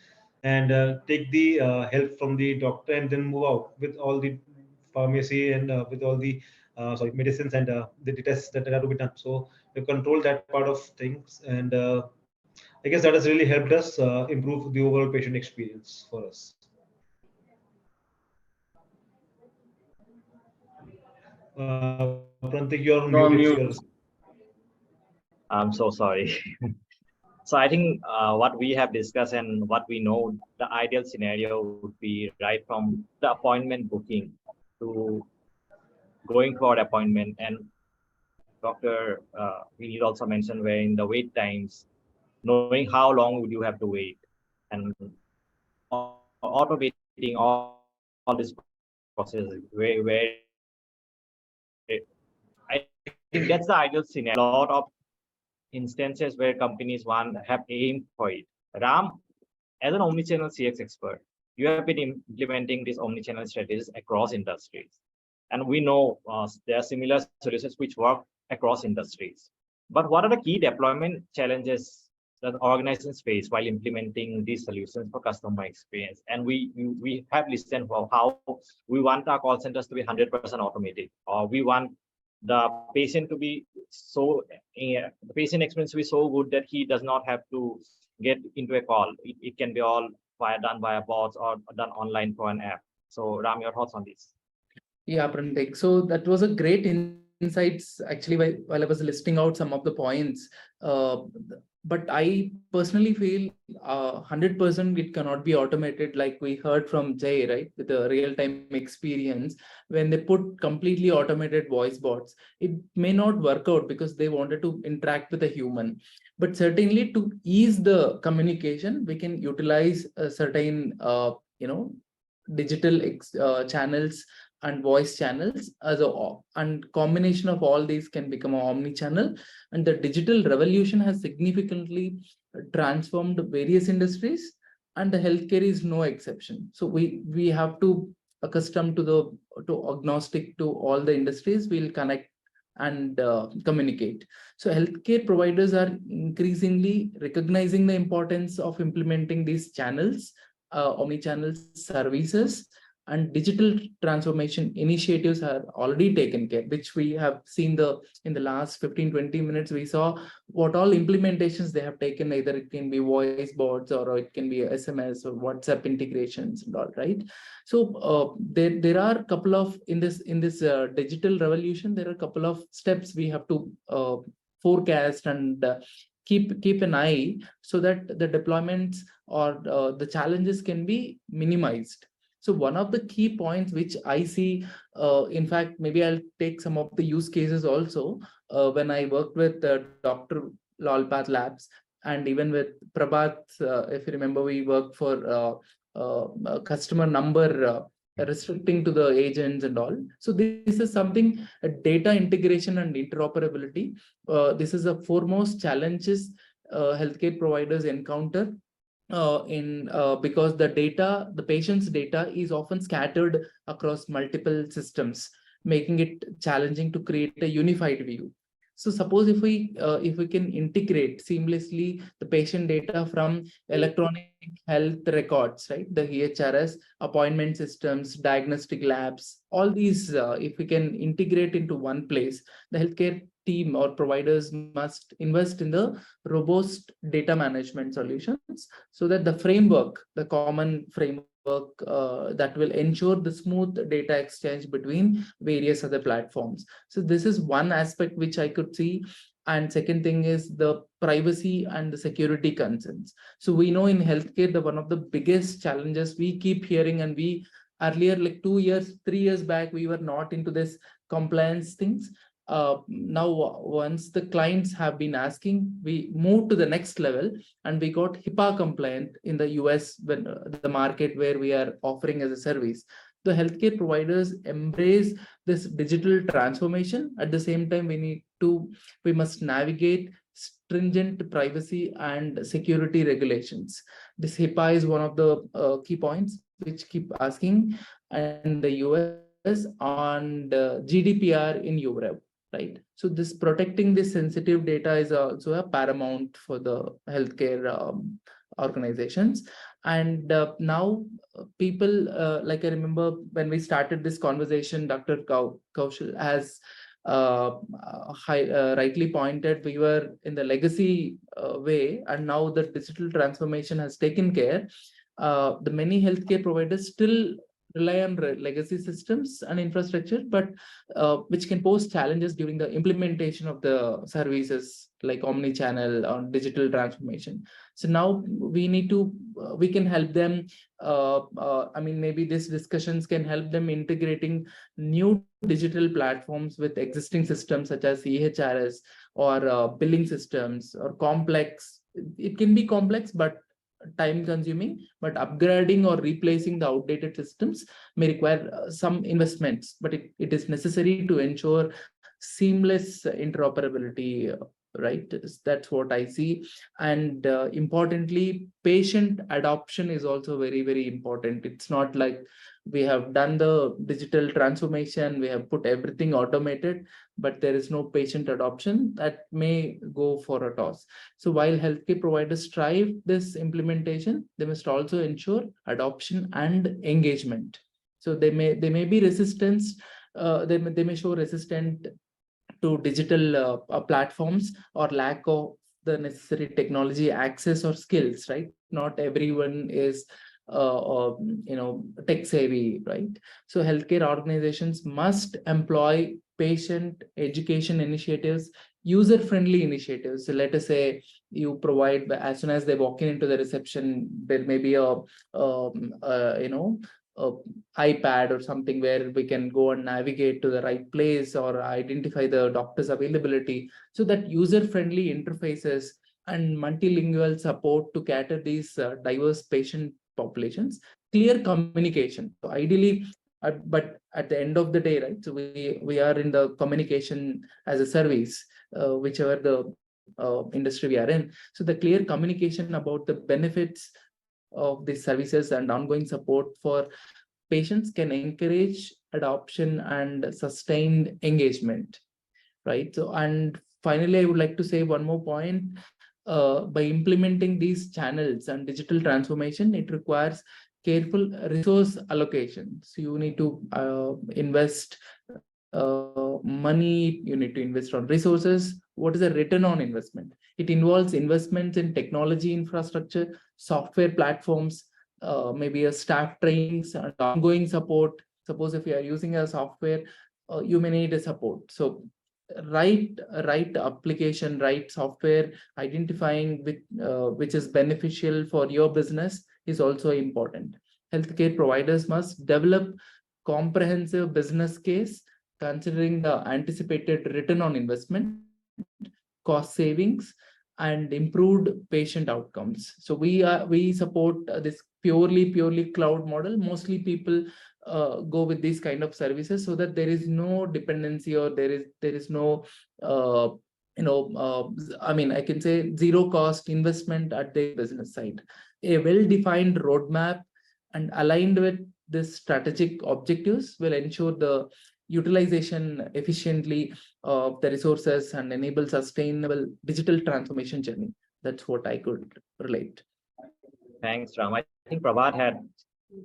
and take the help from the doctor, and then move out with all the pharmacy and with all the medicines and the tests that have to be done. So we control that part of things, and I guess that has really helped us improve the overall patient experience for us. Prantik, you're on You're mute on if mute. you're. I'm so sorry. So I think what we have discussed and what we know, the ideal scenario would be right from the appointment booking to going for appointment. And Dr. We also mentioned where in the wait times, knowing how long would you have to wait, and automating all this process where I think that's the ideal scenario. A lot of instances where companies have aimed for it. Ram, as an omnichannel CX expert, you have been implementing these omnichannel strategies across industries. And we know there are similar solutions which work across industries. But what are the key deployment challenges that organizations face while implementing these solutions for customer experience? And we have listened for how we want our call centers to be 100% automated, or we want the patient to be the patient experience to be so good that he does not have to get into a call. It can be all done via bots or done online for an app. So Ram, your thoughts on this? Yeah, Prantik. So that was a great insights actually while I was listing out some of the points. But I personally feel 100% it cannot be automated, like we heard from Jay, right? With the real-time experience, when they put completely automated voice bots, it may not work out because they wanted to interact with a human. But certainly to ease the communication, we can utilize a certain, digital channels and voice channels and combination of all these can become an omni-channel. And the digital revolution has significantly transformed various industries, and the healthcare is no exception. So we have to accustom to agnostic to all the industries. We'll connect and communicate. So healthcare providers are increasingly recognizing the importance of implementing these channels, omni-channel services, and digital transformation initiatives are already taken care, which we have seen in the last 15-20 minutes. We saw what all implementations they have taken. Either it can be voice bots, or it can be SMS or WhatsApp integrations and all, right? So there are a couple of in this digital revolution, there are a couple of steps we have to forecast and keep an eye, so that the deployments or the challenges can be minimized. So one of the key points which I see, in fact, maybe I'll take some of the use cases also. When I worked with Dr. Lalpath Labs, and even with Prabhat, if you remember, we worked for customer number restricting to the agents and all. So this is something, data integration and interoperability. This is the foremost challenges healthcare providers encounter because the patient's data is often scattered across multiple systems, making it challenging to create a unified view. So suppose if we can integrate seamlessly the patient data from electronic health records, right? The EHRS, appointment systems, diagnostic labs, all these, if we can integrate into one place, the healthcare team or providers must invest in the robust data management solutions, so that the common framework that will ensure the smooth data exchange between various other platforms. So this is one aspect which I could see. And second thing is the privacy and the security concerns. So we know in healthcare, one of the biggest challenges we keep hearing, and we earlier, like 2 years, 3 years back, we were not into this compliance things. Now, once the clients have been asking, we moved to the next level, and we got HIPAA compliant in the US, when the market where we are offering as a service. The healthcare providers embrace this digital transformation. At the same time, we must navigate stringent privacy and security regulations. This HIPAA is one of the key points. which keep asking, and the US on the GDPR in Europe, right? So this protecting this sensitive data is also a paramount for the healthcare organizations. And now people, like I remember when we started this conversation, Dr. Kaushal has rightly pointed, we were in the legacy way, and now the digital transformation has taken care. The many healthcare providers still rely on legacy systems and infrastructure, but which can pose challenges during the implementation of the services like omnichannel or digital transformation. So now we need to, we can help them. I mean, maybe these discussions can help them integrating new digital platforms with existing systems such as EHRS or billing systems or complex. It can be complex, but time consuming, but upgrading or replacing the outdated systems may require some investments, but it is necessary to ensure seamless interoperability, right? That's what I see. And importantly, patient adoption is also very, very important. It's not like we have done the digital transformation, we have put everything automated, but there is no patient adoption, that may go for a toss. So while healthcare providers strive this implementation, they must also ensure adoption and engagement. So they may be resistance, they may show resistant to digital platforms or lack of the necessary technology access or skills, right? Not everyone is tech savvy, right? So healthcare organizations must employ patient education initiatives, user friendly initiatives. So let us say you provide, as soon as they walk in into the reception, there may be a iPad or something where we can go and navigate to the right place or identify the doctor's availability. So that user-friendly interfaces and multilingual support to cater these diverse patient populations, clear communication. So ideally, but at the end of the day, right? So we are in the communication as a service, whichever the industry we are in. So the clear communication about the benefits of these services and ongoing support for patients can encourage adoption and sustained engagement, right? So, and finally, I would like to say one more point. By implementing these channels and digital transformation, it requires careful resource allocation. So you need to invest money, you need to invest on resources. What is the return on investment? It involves investments in technology infrastructure, software platforms, maybe a staff trainings and ongoing support. Suppose if you are using a software, you may need a support. So right application, right software, identifying which is beneficial for your business is also important. Healthcare providers must develop comprehensive business case considering the anticipated return on investment, cost savings, and improved patient outcomes. So we support this purely cloud model. Mostly people go with these kind of services so that there is no dependency, or there is no I mean, I can say zero cost investment at the business side. A well-defined roadmap and aligned with this strategic objectives will ensure the utilization efficiently of the resources and enable sustainable digital transformation journey. That's what I could relate. Thanks, Ram. I think Prabhat had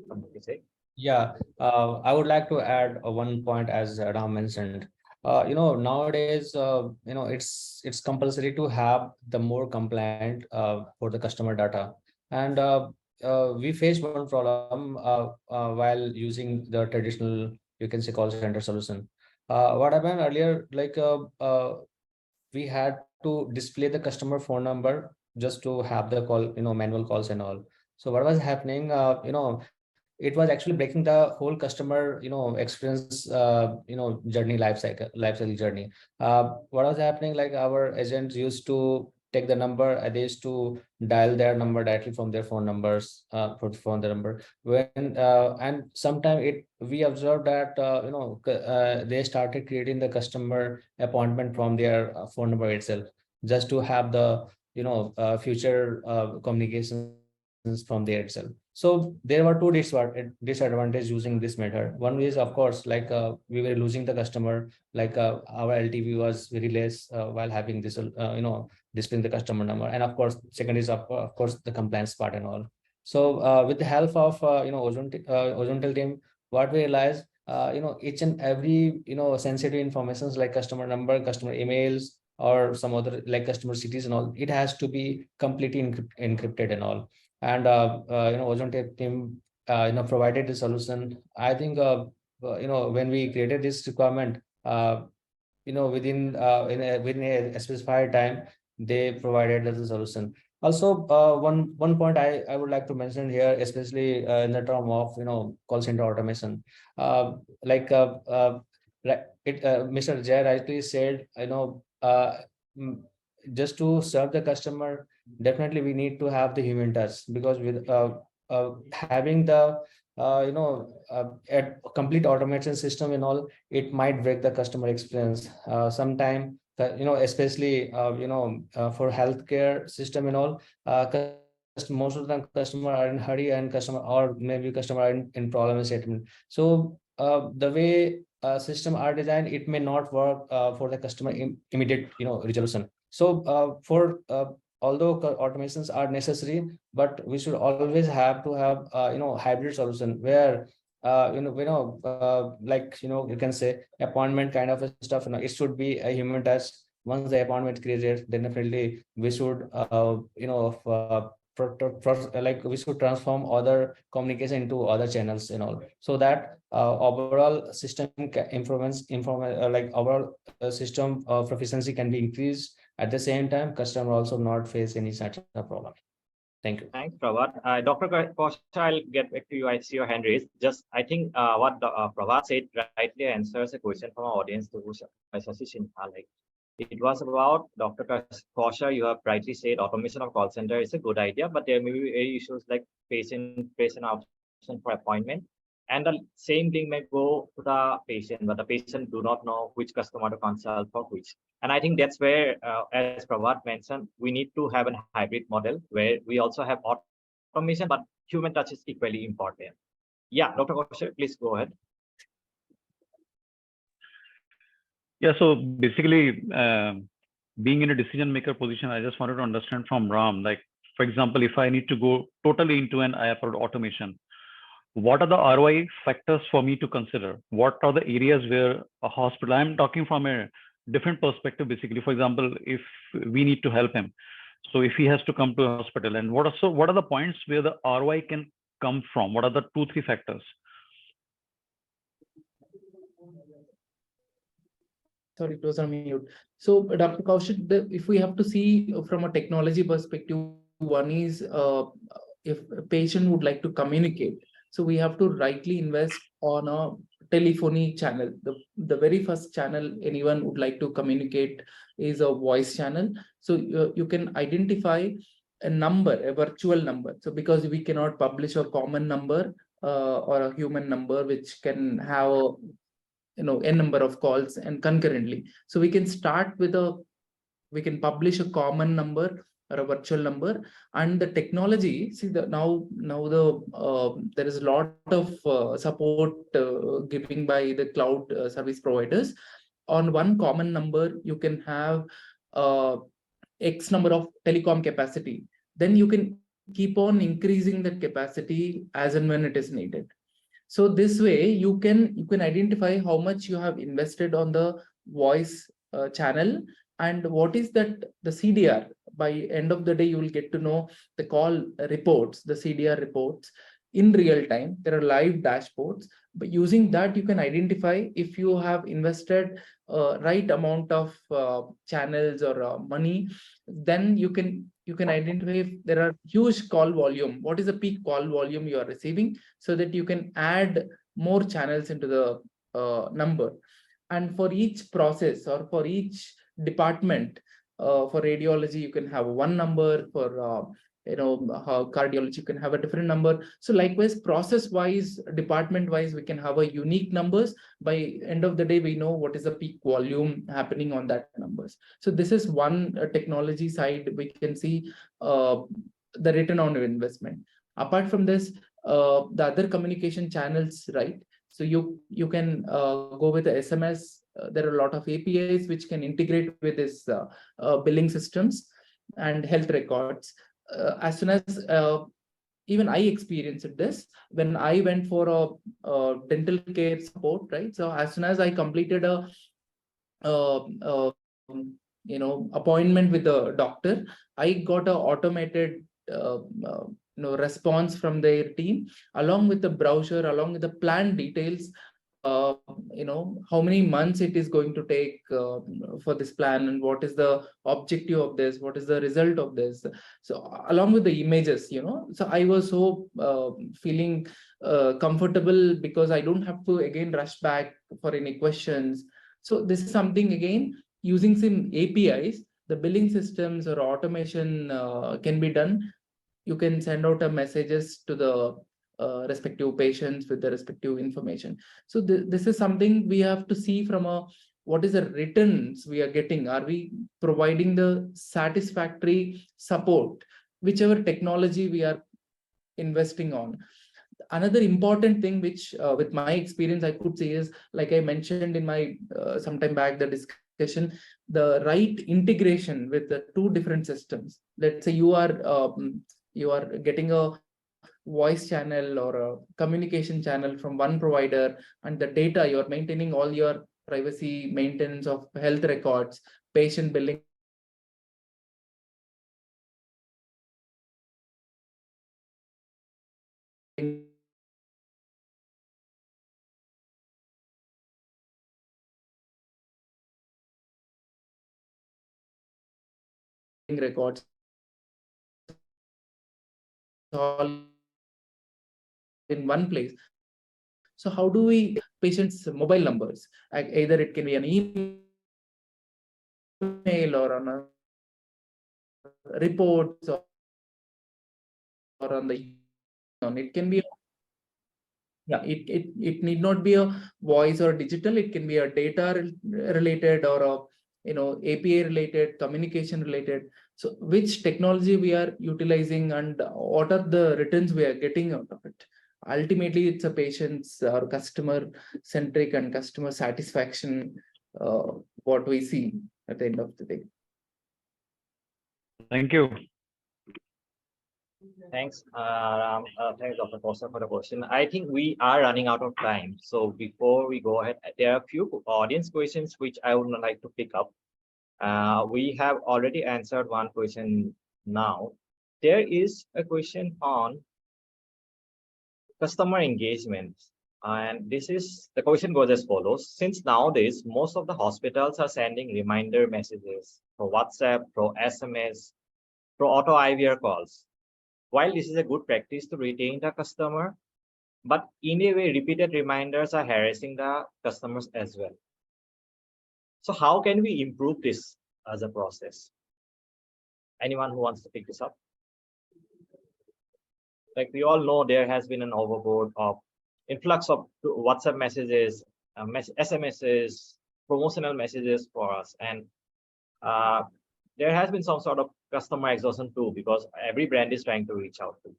something to say. Yeah, I would like to add one point as Ram mentioned. Nowadays, it's compulsory to have the more compliant for the customer data, and we faced one problem while using the traditional, you can say, call center solution. What happened earlier, like we had to display the customer phone number just to have the call, manual calls and all. So what was happening, it was actually breaking the whole customer, experience, journey, life cycle journey. What was happening, like our agents used to take the number, they used to dial their number directly from their phone numbers, from the number. And sometime we observed that they started creating the customer appointment from their phone number itself, just to have the future communications from there itself. So So there were two disadvantages using this method. One is, of course, like we were losing the customer, like our LTV was very less while having this, displaying the customer number. And of course, second is of course the compliance part and all. So with the help of Ozontel team, what we realized, each and every sensitive informations like customer number, customer emails, or some other like customer cities and all, it has to be completely encrypted and all. And Ozontel team provided the solution. I think when we created this requirement, within a specified time, they provided us a solution. Also, one point I would like to mention here, especially in the term of call center automation, like Mr. Jay rightly said, mm, just to serve the customer, definitely we need to have the human touch, because with having the a complete automation system and all, it might break the customer experience sometime. Especially for healthcare system and all, most of the customer are in hurry, and customer, or maybe customer are in problem statement. So the way system are designed, it may not work for the customer immediate resolution. So for although automations are necessary, but we should always have to have hybrid solution where you can say appointment kind of stuff. It should be a human touch. Once the appointment created, then definitely we should like we should transform other communication into other channels and all, so that overall system improvements, like overall system proficiency can be increased. At the same time, customer also not face any such a problem. Thank you. Thanks, Prabhat. Dr. Kosha, I'll get back to you. I see your hand raised. Just, I think what Prabhat said rightly answers a question from our audience to Shashi Sinha. Like, it was about Dr. Kosha. You have rightly said automation of call center is a good idea, but there may be issues like patient option for appointment. And the same thing may go to the patient, but the patient do not know which customer to consult for which. And I think that's where, as Prabhat mentioned, we need to have a hybrid model where we also have automation, but human touch is equally important. Yeah, Dr. Kosha, please go ahead. Yeah, so basically, being in a decision maker position, I just wanted to understand from Ram, like, for example, if I need to go totally into an IAPROD automation, what are the ROI factors for me to consider? What are the areas where a hospital, I'm talking from a different perspective, basically. For example, if we need to help him, so if he has to come to a hospital, and what are the points where the ROI can come from? What are the 2-3 factors? Sorry, close on mute. So, Dr. Kaushik, if we have to see from a technology perspective, one is if a patient would like to communicate, so we have to rightly invest on a telephony channel. The very first channel anyone would like to communicate is a voice channel. So you can identify a number, a virtual number. So because we cannot publish a common number or a human number, which can have a number of calls and concurrently. So we can start with we can publish a common number or a virtual number, and the technology, see now there is a lot of support giving by the cloud service providers. On one common number you can have X number of telecom capacity, then you can keep on increasing the capacity as and when it is needed. So this way you can identify how much you have invested on the voice channel, and what is that the CDR. By end of the day, you will get to know the call reports, the CDR reports in real time. There are live dashboards, but using that you can identify if you have invested right amount of channels or money. Then you can identify if there are huge call volume, what is the peak call volume you are receiving, so that you can add more channels into the number. And for each process or for each department, for radiology you can have one number, for cardiology you can have a different number. So likewise, process wise, department wise, we can have a unique numbers. By end of the day, we know what is the peak volume happening on that numbers. So this is one technology side we can see the return on investment. Apart from this, the other communication channels, right? So you can go with the SMS. There are a lot of APIs which can integrate with this billing systems and health records. As soon as even I experienced this when I went for a dental care support, right? So as soon as I completed a appointment with the doctor, I got a automated response from their team along with the brochure, along with the plan details, how many months it is going to take for this plan, and what is the objective of this, what is the result of this. So along with the images, so I was so feeling comfortable because I don't have to again rush back for any questions. So this is something, again, using some APIs, the billing systems or automation can be done. You can send out a messages to the respective patients with the respective information. So this is something we have to see from what is the returns we are getting. Are we providing the satisfactory support, whichever technology we are investing on? Another important thing which with my experience I could say is, like I mentioned in my sometime back the discussion, the right integration with the two different systems. Let's say you are getting a voice channel or a communication channel from one provider, and the data, you are maintaining all your privacy, maintenance of health records, patient billing records, all in one place. So how do we patients' mobile numbers? Either it can be an email or on a reports or on the it can be it need not be a voice or digital. It can be a data related or a API related, communication related. So which technology we are utilizing and what are the returns we are getting out of it? Ultimately, it's a patient's or customer centric and customer satisfaction what we see at the end of the day. Thank you. Thanks, thanks, Dr. Kosa, for the question. I think we are running out of time. So before we go ahead, there are a few audience questions which I would like to pick up. We have already answered one question now. There is a question on customer engagement. And the question goes as follows. Since nowadays, most of the hospitals are sending reminder messages for WhatsApp, for SMS, for auto IVR calls. While this is a good practice to retain the customer, but in a way, repeated reminders are harassing the customers as well. So how can we improve this as a process? Anyone who wants to pick this up? Like we all know, there has been an overboard of influx of WhatsApp messages, SMSs, promotional messages for us. And there has been some sort of customer exhaustion too, because every brand is trying to reach out to.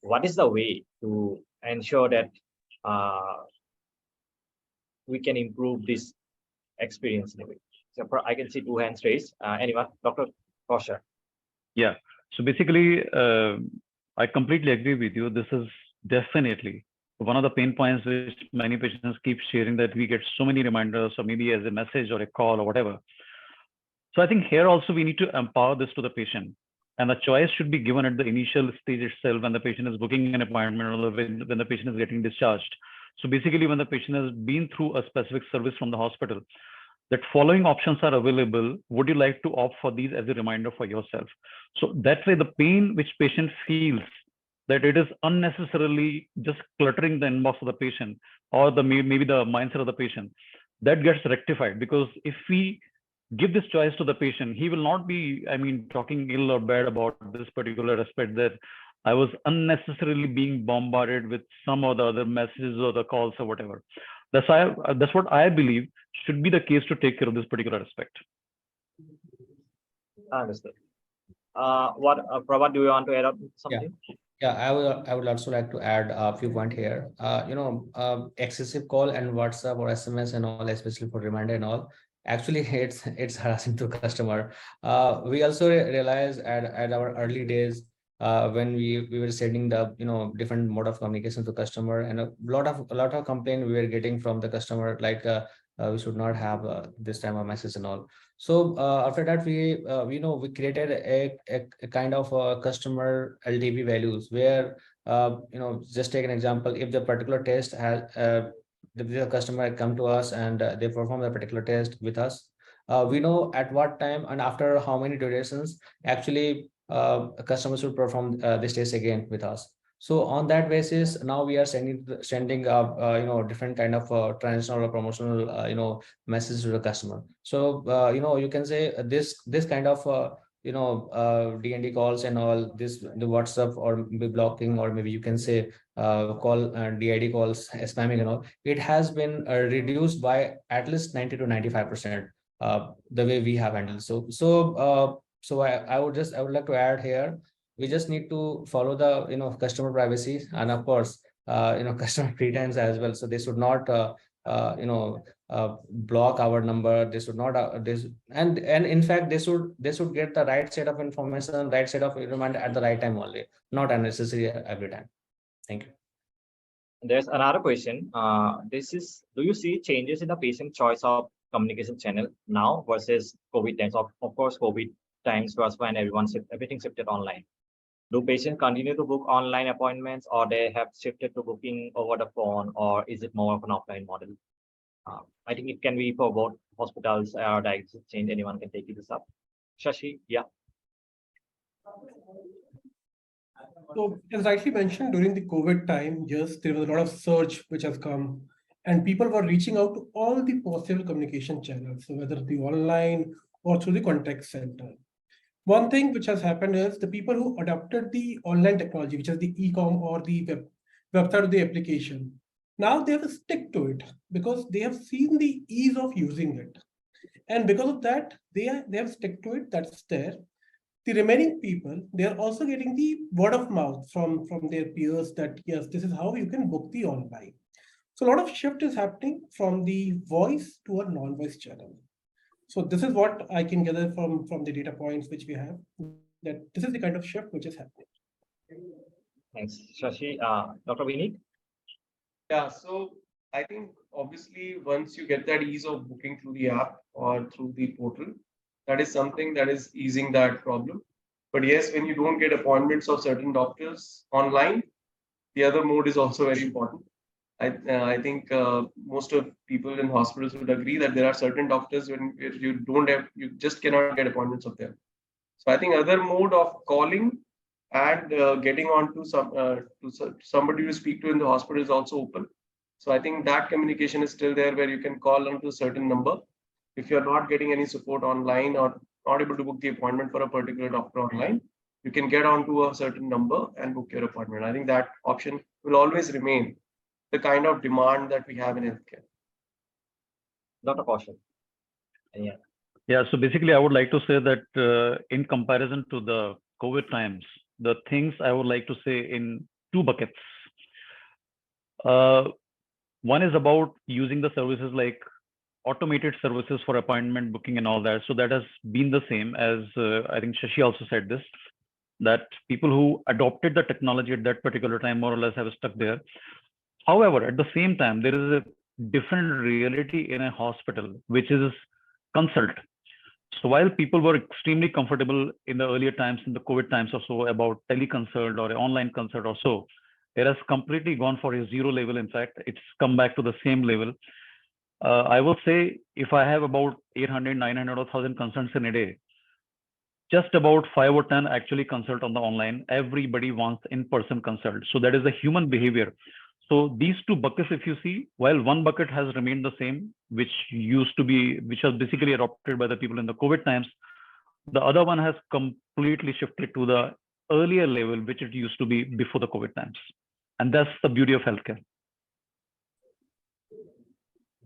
What is the way to ensure that we can improve this experience in a way? So I can see two hands raised. Anyone? Dr. Kosha. Yeah. So basically, I completely agree with you. This is definitely one of the pain points which many patients keep sharing, that we get so many reminders, or maybe as a message or a call or whatever. So I think here also we need to empower this to the patient, and the choice should be given at the initial stage itself, when the patient is booking an appointment or when the patient is getting discharged. So basically, when the patient has been through a specific service from the hospital, that following options are available. Would you like to opt for these as a reminder for yourself? So that way, the pain which patient feels, that it is unnecessarily just cluttering the inbox of the patient, or maybe the mindset of the patient, that gets rectified. Because if we give this choice to the patient, he will not be, talking ill or bad about this particular aspect, that I was unnecessarily being bombarded with some or the other messages or the calls or whatever. That's what I believe should be the case to take care of this particular aspect. Understood. Prabhat, do you want to add up something? Yeah, I would also like to add a few points here. Excessive call and WhatsApp or SMS and all, especially for reminder and all, actually it's harassing to customer. We also realized at our early days when we were sending the different mode of communication to customer, and a lot of complaint we were getting from the customer, like we should not have this time of message and all. So after that, we created a kind of customer LTV values where just take an example. If the particular test has the customer had come to us and they perform the particular test with us, we know at what time and after how many durations actually customers will perform this test again with us. So on that basis, now we are sending different kind of transactional or promotional message to the customer. So you can say this kind of D&D calls and all this, the WhatsApp or maybe blocking, or maybe you can say call DID calls, spamming and all, it has been reduced by at least 90 to 95% the way we have handled. So I would like to add here, we just need to follow the customer privacy, and of course customer pretense as well. So they should not block our number. They should not and in fact they should get the right set of information, right set of reminder at the right time only, not unnecessary every time. Thank you. There's another question. This is, do you see changes in the patient choice of communication channel now versus COVID times? Of course, COVID times was when everything shifted online. Do patients continue to book online appointments, or they have shifted to booking over the phone, or is it more of an offline model? I think it can be for both hospitals or diagnostic change. Anyone can take this up. Shashi, yeah. So, as rightly mentioned, during the COVID time, yes, there was a lot of surge which has come, and people were reaching out to all the possible communication channels, so whether the online or through the contact center. One thing which has happened is the people who adopted the online technology, which is the e-com or the website of the application, now they have to stick to it because they have seen the ease of using it. And because of that, they have stick to it, that's there. The remaining people, they are also getting the word of mouth from their peers that yes, this is how you can book the online. So a lot of shift is happening from the voice to a non-voice channel. So this is what I can gather from the data points which we have, that this is the kind of shift which is happening. Thanks, Shashi. Dr. Vineet? Yeah, so I think obviously once you get that ease of booking through the app or through the portal, that is something that is easing that problem. But yes, when you don't get appointments of certain doctors online, the other mode is also very important. I think most of people in hospitals would agree that there are certain doctors where you just cannot get appointments of them. So I think other mode of calling and getting on to somebody to speak to in the hospital is also open. So I think that communication is still there, where you can call onto a certain number. If you're not getting any support online or not able to book the appointment for a particular doctor online, you can get onto a certain number and book your appointment. I think that option will always remain the kind of demand that we have in healthcare. Dr. Kaushal. Yeah. Yeah, so basically, I would like to say that in comparison to the COVID times, the things I would like to say in two buckets. One is about using the services like automated services for appointment booking and all that. So that has been the same as I think Shashi also said this, that people who adopted the technology at that particular time more or less have stuck there. However, at the same time, there is a different reality in a hospital, which is consult. So while people were extremely comfortable in the earlier times, in the COVID times or so, about teleconsult or online consult or so, it has completely gone for a zero level. In fact, it's come back to the same level. I will say if I have about 800, 900 or 1,000 consults in a day, just about 5 or 10 actually consult on the online. Everybody wants in-person consult. So that is the human behavior. So these two buckets, if you see, while one bucket has remained the same, which was basically adopted by the people in the COVID times, the other one has completely shifted to the earlier level, which it used to be before the COVID times. And that's the beauty of healthcare.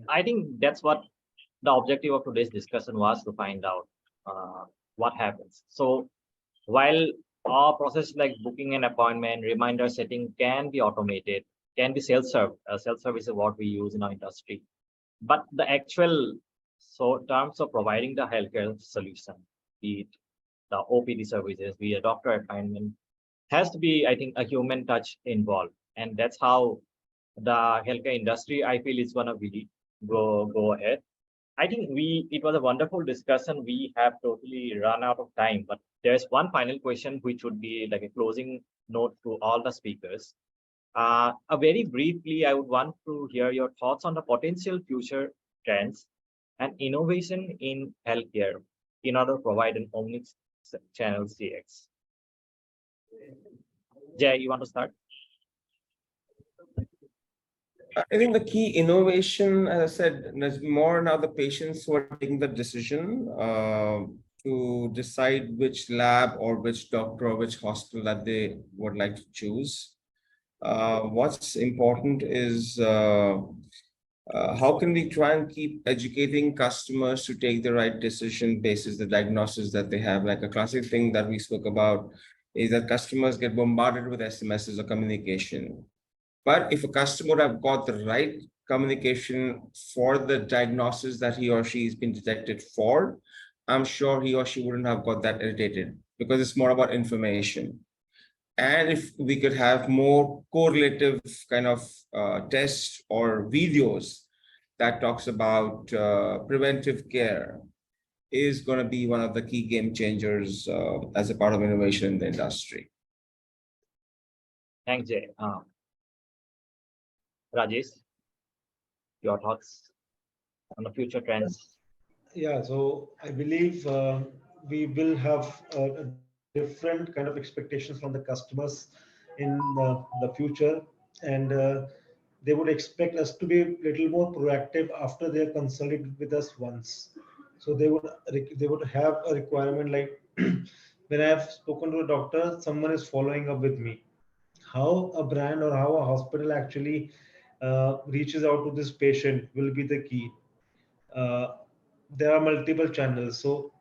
I think that's what the objective of today's discussion was, to find out what happens. So while Our process like booking an appointment, reminder setting can be automated, can be self-serve. Self-service is what we use in our industry. But the actual terms of providing the healthcare solution, be it the OPD services, be a doctor appointment, has to be, I think, a human touch involved. And that's how the healthcare industry, I feel, is gonna really go ahead. I think it was a wonderful discussion. We have totally run out of time, but there's one final question which would be like a closing note to all the speakers. Very briefly, I would want to hear your thoughts on the potential future trends and innovation in healthcare in order to provide an omni-channel CX. Jay, you want to start? I think the key innovation, as I said, there's more now the patients who are taking the decision to decide which lab or which doctor or which hospital that they would like to choose. What's important is how can we try and keep educating customers to take the right decision basis the diagnosis that they have. Like a classic thing that we spoke about is that customers get bombarded with SMSs or communication. But if a customer have got the right communication for the diagnosis that he or she has been detected for, I'm sure he or she wouldn't have got that irritated because it's more about information. And if we could have more correlative kind of tests or videos that talks about preventive care is going to be one of the key game changers as a part of innovation in the industry. Thanks, Jay. Rajesh, your thoughts on the future trends? Yeah, so I believe we will have a different kind of expectations from the customers in the future, and they would expect us to be a little more proactive after they are consulted with us once. So they would have a requirement like when I have spoken to a doctor, someone is following up with me. How a brand or how a hospital actually reaches out to this patient will be the key. uh, there are multiple channels, so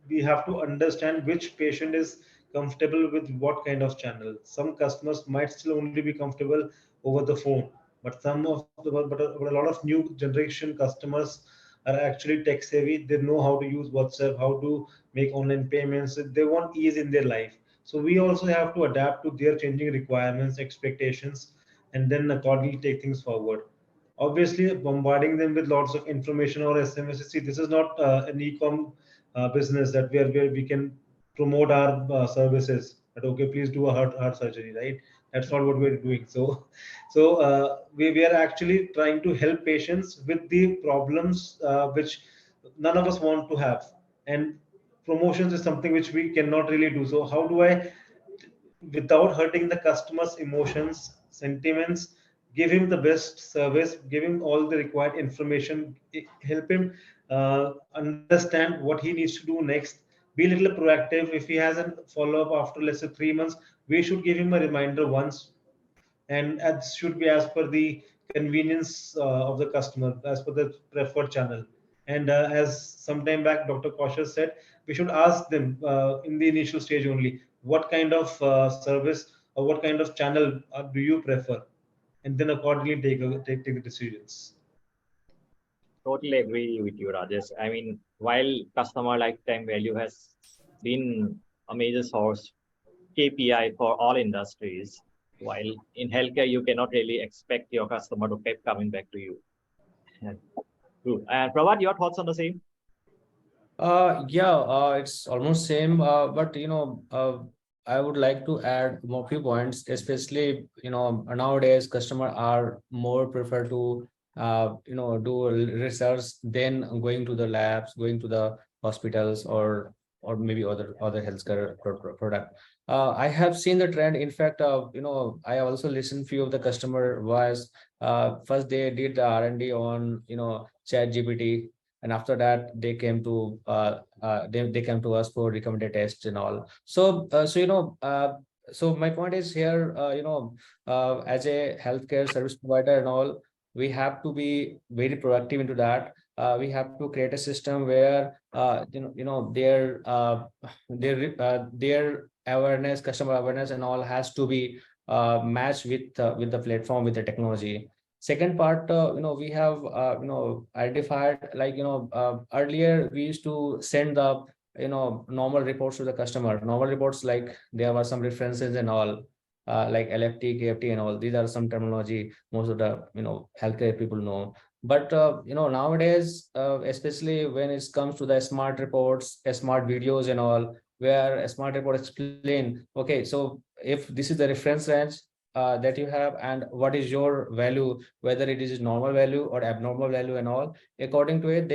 we have to understand which patient is comfortable with what kind of channel. Some customers might still only be comfortable over the phone, but but a lot of new generation customers are actually tech savvy. They know how to use WhatsApp, how to make online payments. They want ease in their life. So we also have to adapt to their changing requirements, expectations, and then accordingly take things forward. Obviously, bombarding them with lots of information or SMS. See, this is not an e-com business that where we can promote our services. That okay, please do a heart surgery, right? That's not what we're doing. So we are actually trying to help patients with the problems which none of us want to have, and promotions is something which we cannot really do. So how do I, without hurting the customer's emotions, sentiments, give him the best service, give him all the required information, help him understand what he needs to do next, be a little proactive. If he has a follow up after, let's say, 3 months, we should give him a reminder once, and that should be as per the convenience of the customer, as per the preferred channel. And as some time back Dr. Kaushal said, we should ask them in the initial stage only, what kind of service or what kind of channel do you prefer, and then accordingly take the decisions. Totally agree with you, Rajesh. I mean, while customer lifetime value has been a major source KPI for all industries, while in healthcare you cannot really expect your customer to keep coming back to you. Yeah, true. And Prabhat, your thoughts on the same? Yeah, it's almost same, but I would like to add more few points, especially nowadays customer are more prefer to do research than going to the labs, going to the hospitals or maybe other healthcare product. I have seen the trend. In fact, I also listened few of the customer was first they did the R&D on Chat GPT, and after that they came to they came to us for recommended tests and all. So my point is here, as a healthcare service provider and all, we have to be very proactive into that. we have to create a system where their awareness, customer awareness, and all has to be matched with the platform, with the technology. Second part, we have identified, like, earlier we used to send the normal reports to the customer. Normal reports, like there were some references and all, like LFT, KFT, and all. These are some terminology most of the healthcare people know. But nowadays, especially when it comes to the smart reports, smart videos, and all, where a smart report explain, okay, so if this is the reference range that you have, and what is your value, whether it is normal value or abnormal value, and all, according to it,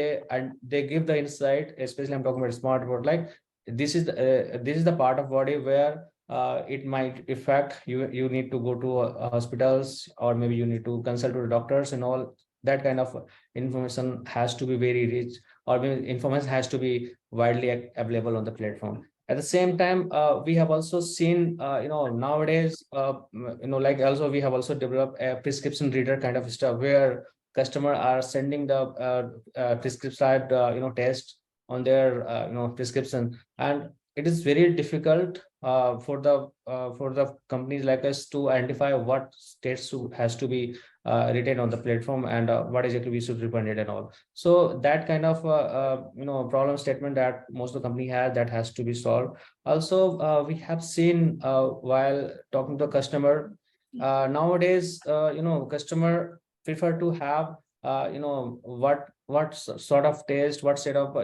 they give the insight. Especially I'm talking about smart report, like this is the part of body where it might affect you. You need to go to hospitals, or maybe you need to consult with doctors and all. That kind of information has to be very rich, or maybe information has to be widely available on the platform. At the same time, we have also seen, nowadays, like, also we have also developed a prescription reader kind of stuff, where customer are sending the prescribed test on their prescription. And it is very difficult for the companies like us to identify what states has to be written on the platform, and what exactly we should reprint it and all. So that kind of problem statement that most of the company has, that has to be solved. Also, we have seen, while talking to the customer, nowadays, customer prefer to have what sort of taste, what set of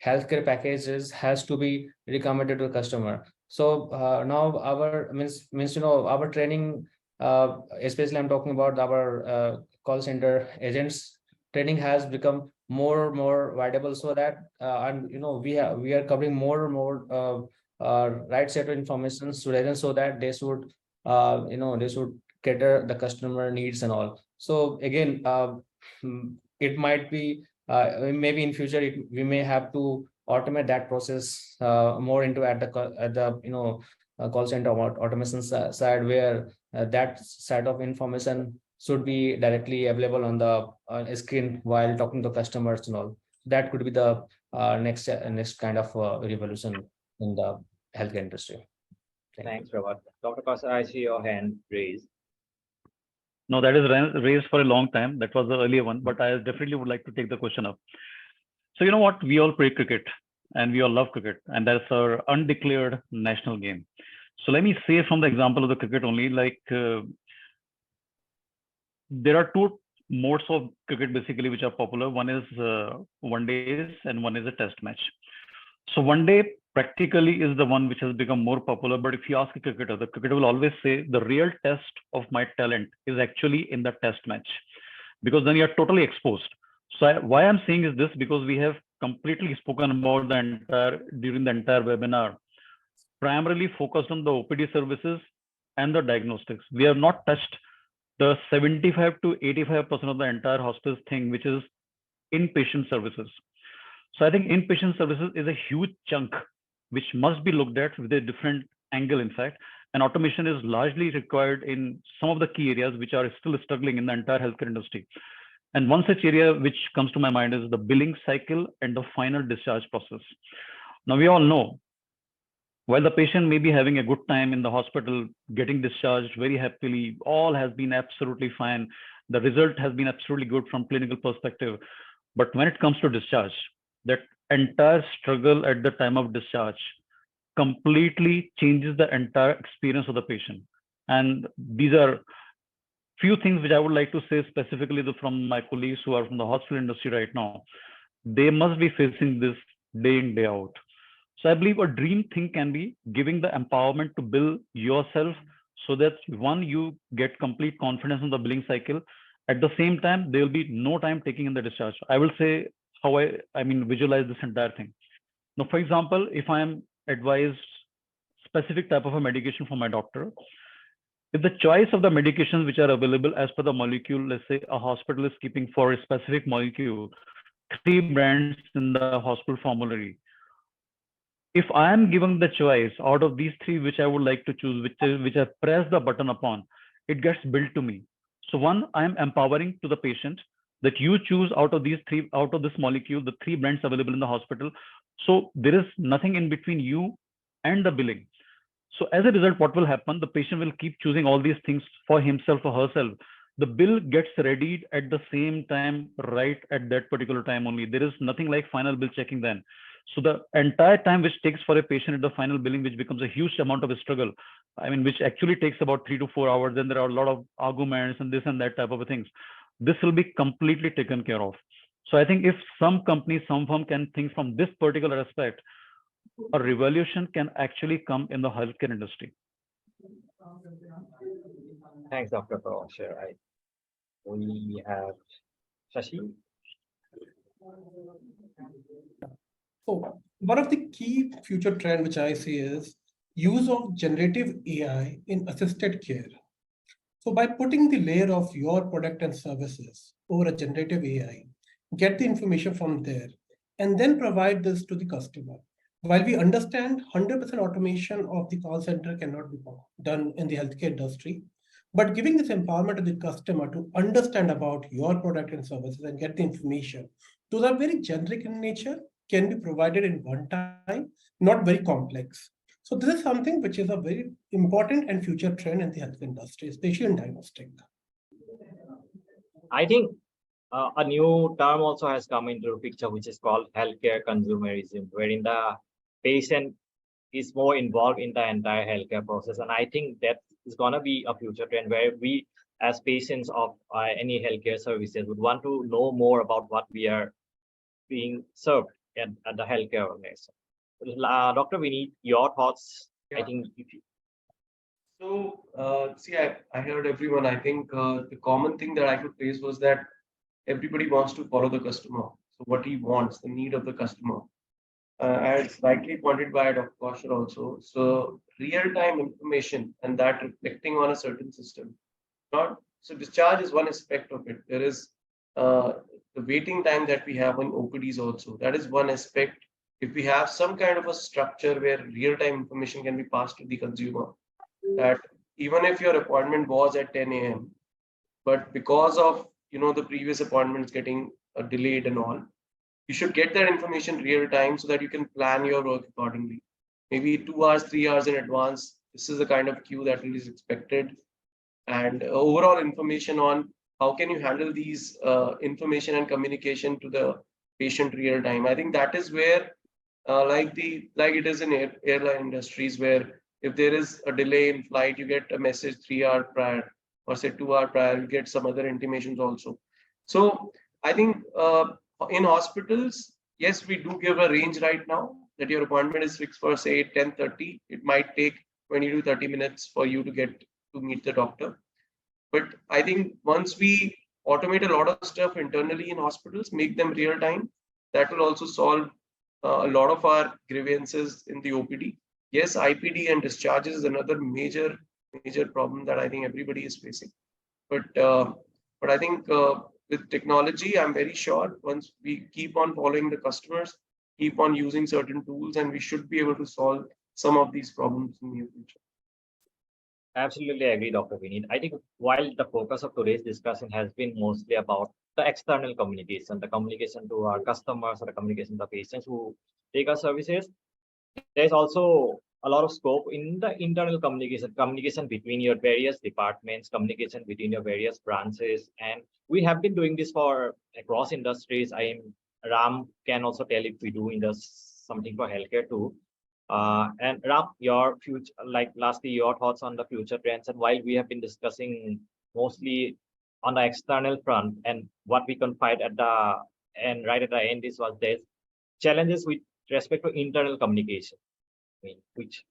healthcare packages has to be recommended to the customer. So now our our training, especially I'm talking about our call center agents, training has become more viable, so that and we are covering more and more right set of information to agents, so that they should they should cater the customer needs and all. So again, it might be maybe in future we may have to automate that process more into at the call center automation side, where that side of information should be directly available on the screen while talking to customers and all. That could be the next kind of revolution in the healthcare industry. Thanks, Robert. Dr. Kaushal, I see your hand raised. No, that is raised for a long time. That was the earlier one, but I definitely would like to take the question up. So you know what? We all play cricket and we all love cricket, and that's our undeclared national game. So let me say from the example of the cricket only, like there are two modes of cricket basically which are popular. One is one days and one is a test match. So one day practically is the one which has become more popular. But if you ask a cricketer, the cricketer will always say the real test of my talent is actually in the test match, because then you're totally exposed. So why I'm saying is this, because we have completely spoken about during the entire webinar, primarily focused on the OPD services and the diagnostics. We have not touched the 75 to 85% of the entire hospice thing, which is inpatient services. So I think inpatient services is a huge chunk which must be looked at with a different angle, in fact. And automation is largely required in some of the key areas which are still struggling in the entire healthcare industry. And one such area which comes to my mind is the billing cycle and the final discharge process. Now, we all know, while the patient may be having a good time in the hospital, getting discharged very happily, all has been absolutely fine. The result has been absolutely good from clinical perspective. But when it comes to discharge, that entire struggle at the time of discharge completely changes the entire experience of the patient. And these are few things which I would like to say specifically from my colleagues who are from the hospital industry right now. They must be facing this day in, day out. So I believe a dream thing can be giving the empowerment to bill yourself, so that one, you get complete confidence in the billing cycle. At the same time, there will be no time taking in the discharge. I will say how I visualize this entire thing. Now, for example, if I am advised specific type of a medication from my doctor, if the choice of the medications which are available as per the molecule, let's say a hospital is keeping for a specific molecule 3 brands in the hospital formulary. If I am given the choice out of these 3 which I would like to choose, which I press the button upon, it gets billed to me. So one, I am empowering to the patient that you choose out of this molecule, the 3 brands available in the hospital. So there is nothing in between you and the billing. So as a result, what will happen? The patient will keep choosing all these things for himself or herself. The bill gets readied at the same time, right at that particular time only. There is nothing like final bill checking then. So the entire time which takes for a patient at the final billing, which becomes a huge amount of a struggle, I mean, which actually takes about 3 to 4 hours. Then there are a lot of arguments and this and that type of things. This will be completely taken care of. So I think if some company, some firm can think from this particular aspect, a revolution can actually come in the healthcare industry. Thanks, Dr. for sharing. We have Shashi. So one of the key future trend which I see is use of generative AI in assisted care. So by putting the layer of your product and services over a generative AI, get the information from there, and then provide this to the customer. While we understand 100% automation of the call center cannot be done in the healthcare industry, but giving this empowerment to the customer to understand about your product and services and get the information, those are very generic in nature, can be provided in one time, not very complex. So this is something which is a very important and future trend in the health industry, especially in diagnostic. I think a new term also has come into the picture, which is called healthcare consumerism, wherein the patient is more involved in the entire healthcare process. And I think that is going to be a future trend where we, as patients of any healthcare services, would want to know more about what we are being served at the healthcare organization. Dr. Vinny, your thoughts? Yeah. I think if you... So, see, I heard everyone. I think the common thing that I could place was that everybody wants to follow the customer. So what he wants, the need of the customer. As rightly pointed by Dr. Kaushal also. So real-time information and that reflecting on a certain system. So discharge is one aspect of it. There is the waiting time that we have on OPDs also. That is one aspect. If we have some kind of a structure where real-time information can be passed to the consumer, that even if your appointment was at 10 a.m., but because of the previous appointments getting delayed and all, you should get that information real time so that you can plan your work accordingly. Maybe 2 hours, 3 hours in advance. This is the kind of queue that is expected, and overall information on how can you handle these information and communication to the patient real time. I think that is where, like it is in airline industries, where if there is a delay in flight, you get a message 3 hours prior, or say 2 hours prior, you get some other intimations also. So I think in hospitals, yes, we do give a range right now that your appointment is fixed for say 10:30. It might take 20 to 30 minutes for you to get to meet the doctor. But I think once we automate a lot of stuff internally in hospitals, make them real time, that will also solve a lot of our grievances in the OPD. Yes, IPD and discharges is another major problem that I think everybody is facing. But I think with technology, I'm very sure once we keep on following the customers, keep on using certain tools, and we should be able to solve some of these problems in the near future. Absolutely agree, Dr. Vinit. I think while the focus of today's discussion has been mostly about the external communication, the communication to our customers or the communication to the patients who take our services, there's also a lot of scope in the internal communication between your various departments, communication between your various branches. And we have been doing this for across industries. Ram can also tell if we do something for healthcare too. And Ram, your future, lastly, your thoughts on the future trends. And while we have been discussing mostly on the external front, and what we confide at the end, right at the end, was there's challenges with respect to internal communication, which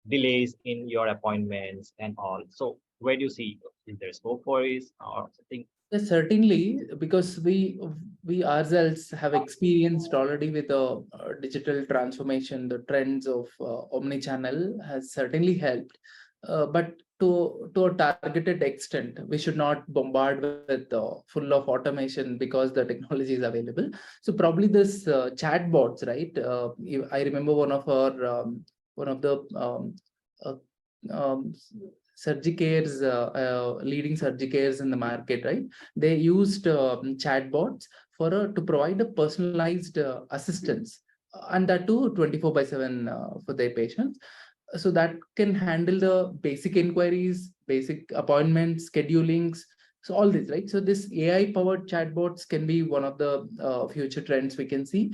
delays in your appointments and all. So where do you see, is there scope for it or something? Yes, certainly, because we ourselves have experienced already with the digital transformation. The trends of omnichannel has certainly helped, but to a targeted extent. We should not bombard with full of automation because the technology is available. So probably this chatbots, right? I remember one of the Surgicares, leading Surgicares in the market, right? They used chatbots to provide a personalized assistance, and that too 24/7 for their patients. So that can handle the basic inquiries, basic appointments, schedulings. So all this, right? So this AI powered chatbots can be one of the future trends we can see,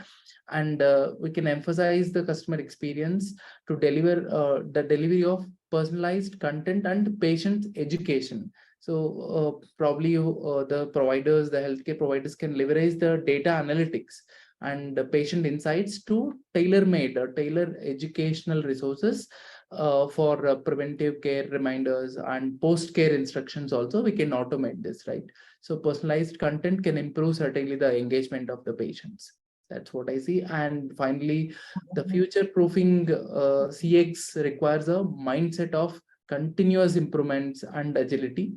and we can emphasize the customer experience to deliver the delivery of personalized content and patient education. So probably the providers, the healthcare providers, can leverage the data analytics and the patient insights to tailor-made or tailor educational resources for preventive care reminders and post-care instructions. Also, we can automate this, right? So personalized content can improve certainly the engagement of the patients. That's what I see. And finally, the future proofing CX requires a mindset of continuous improvements and agility.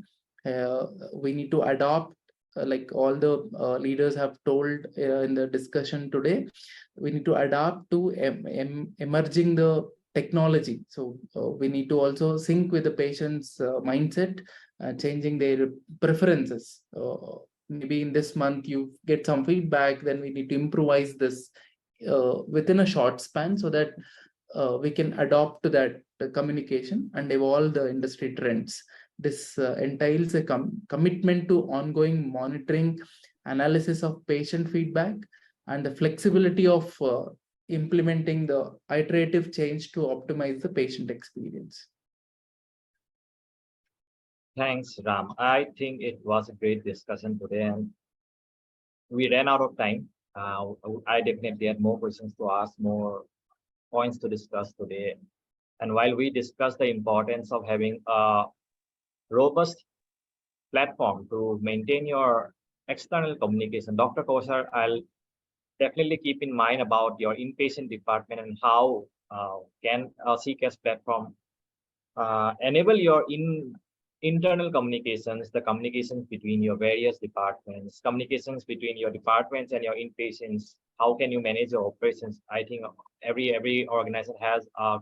We need to adopt, like all the leaders have told in the discussion today, we need to adapt to emerging the technology. So we need to also sync with the patient's mindset, changing their preferences. Maybe in this month you get some feedback, then we need to improvise this within a short span, so that we can adopt to that communication and evolve the industry trends. This entails a commitment to ongoing monitoring, analysis of patient feedback, and the flexibility of implementing the iterative change to optimize the patient experience. Thanks, Ram. I think it was a great discussion today, and we ran out of time. I definitely had more questions to ask, more points to discuss today. And while we discussed the importance of having a robust platform to maintain your external communication, Dr. Kosar, I'll definitely keep in mind about your inpatient department and how can a CCAS platform enable your internal communications, the communications between your various departments, communications between your departments and your inpatients. How can you manage your operations? I think every organization has a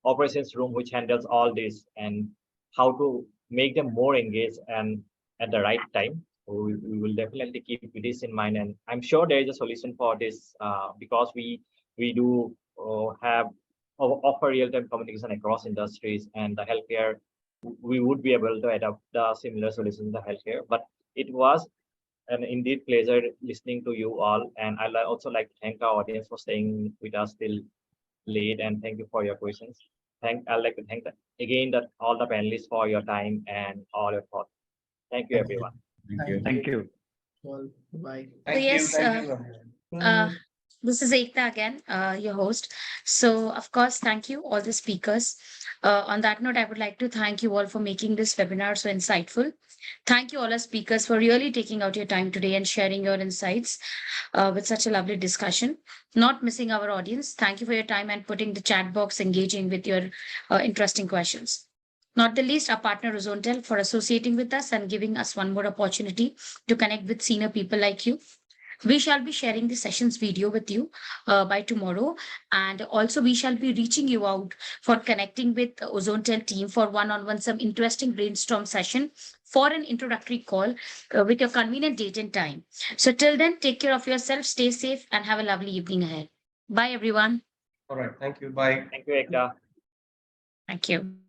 operations room which handles all this, and how to make them more engaged and at the right time. We will definitely keep this in mind, and I'm sure there is a solution for this because we do have offer real-time communication across industries, and the healthcare, we would be able to adopt the similar solutions in the healthcare. But it was an indeed pleasure listening to you all, and I'd also like to thank our audience for staying with us till late, and thank you for your questions. I'd like to thank again all the panelists for your time and all your thoughts. Thank you, everyone. Thank you. Thank you. Well, bye. Thank yes, you. Thank you. This is Ekta again, your host. So, of course, thank you, all the speakers. On that note, I would like to thank you all for making this webinar so insightful. Thank you, all our speakers, for really taking out your time today and sharing your insights with such a lovely discussion. Not missing our audience. Thank you for your time and putting the chat box engaging with your interesting questions. Not the least, our partner Ozontel for associating with us and giving us one more opportunity to connect with senior people like you. We shall be sharing the sessions video with you by tomorrow. And also we shall be reaching you out for connecting with the Ozontel team for one-on-one, some interesting brainstorm session for an introductory call with your convenient date and time. So till then, take care of yourself, stay safe, and have a lovely evening ahead. Bye, everyone. All right. Thank you. Bye. Thank you, Ekta. Thank you.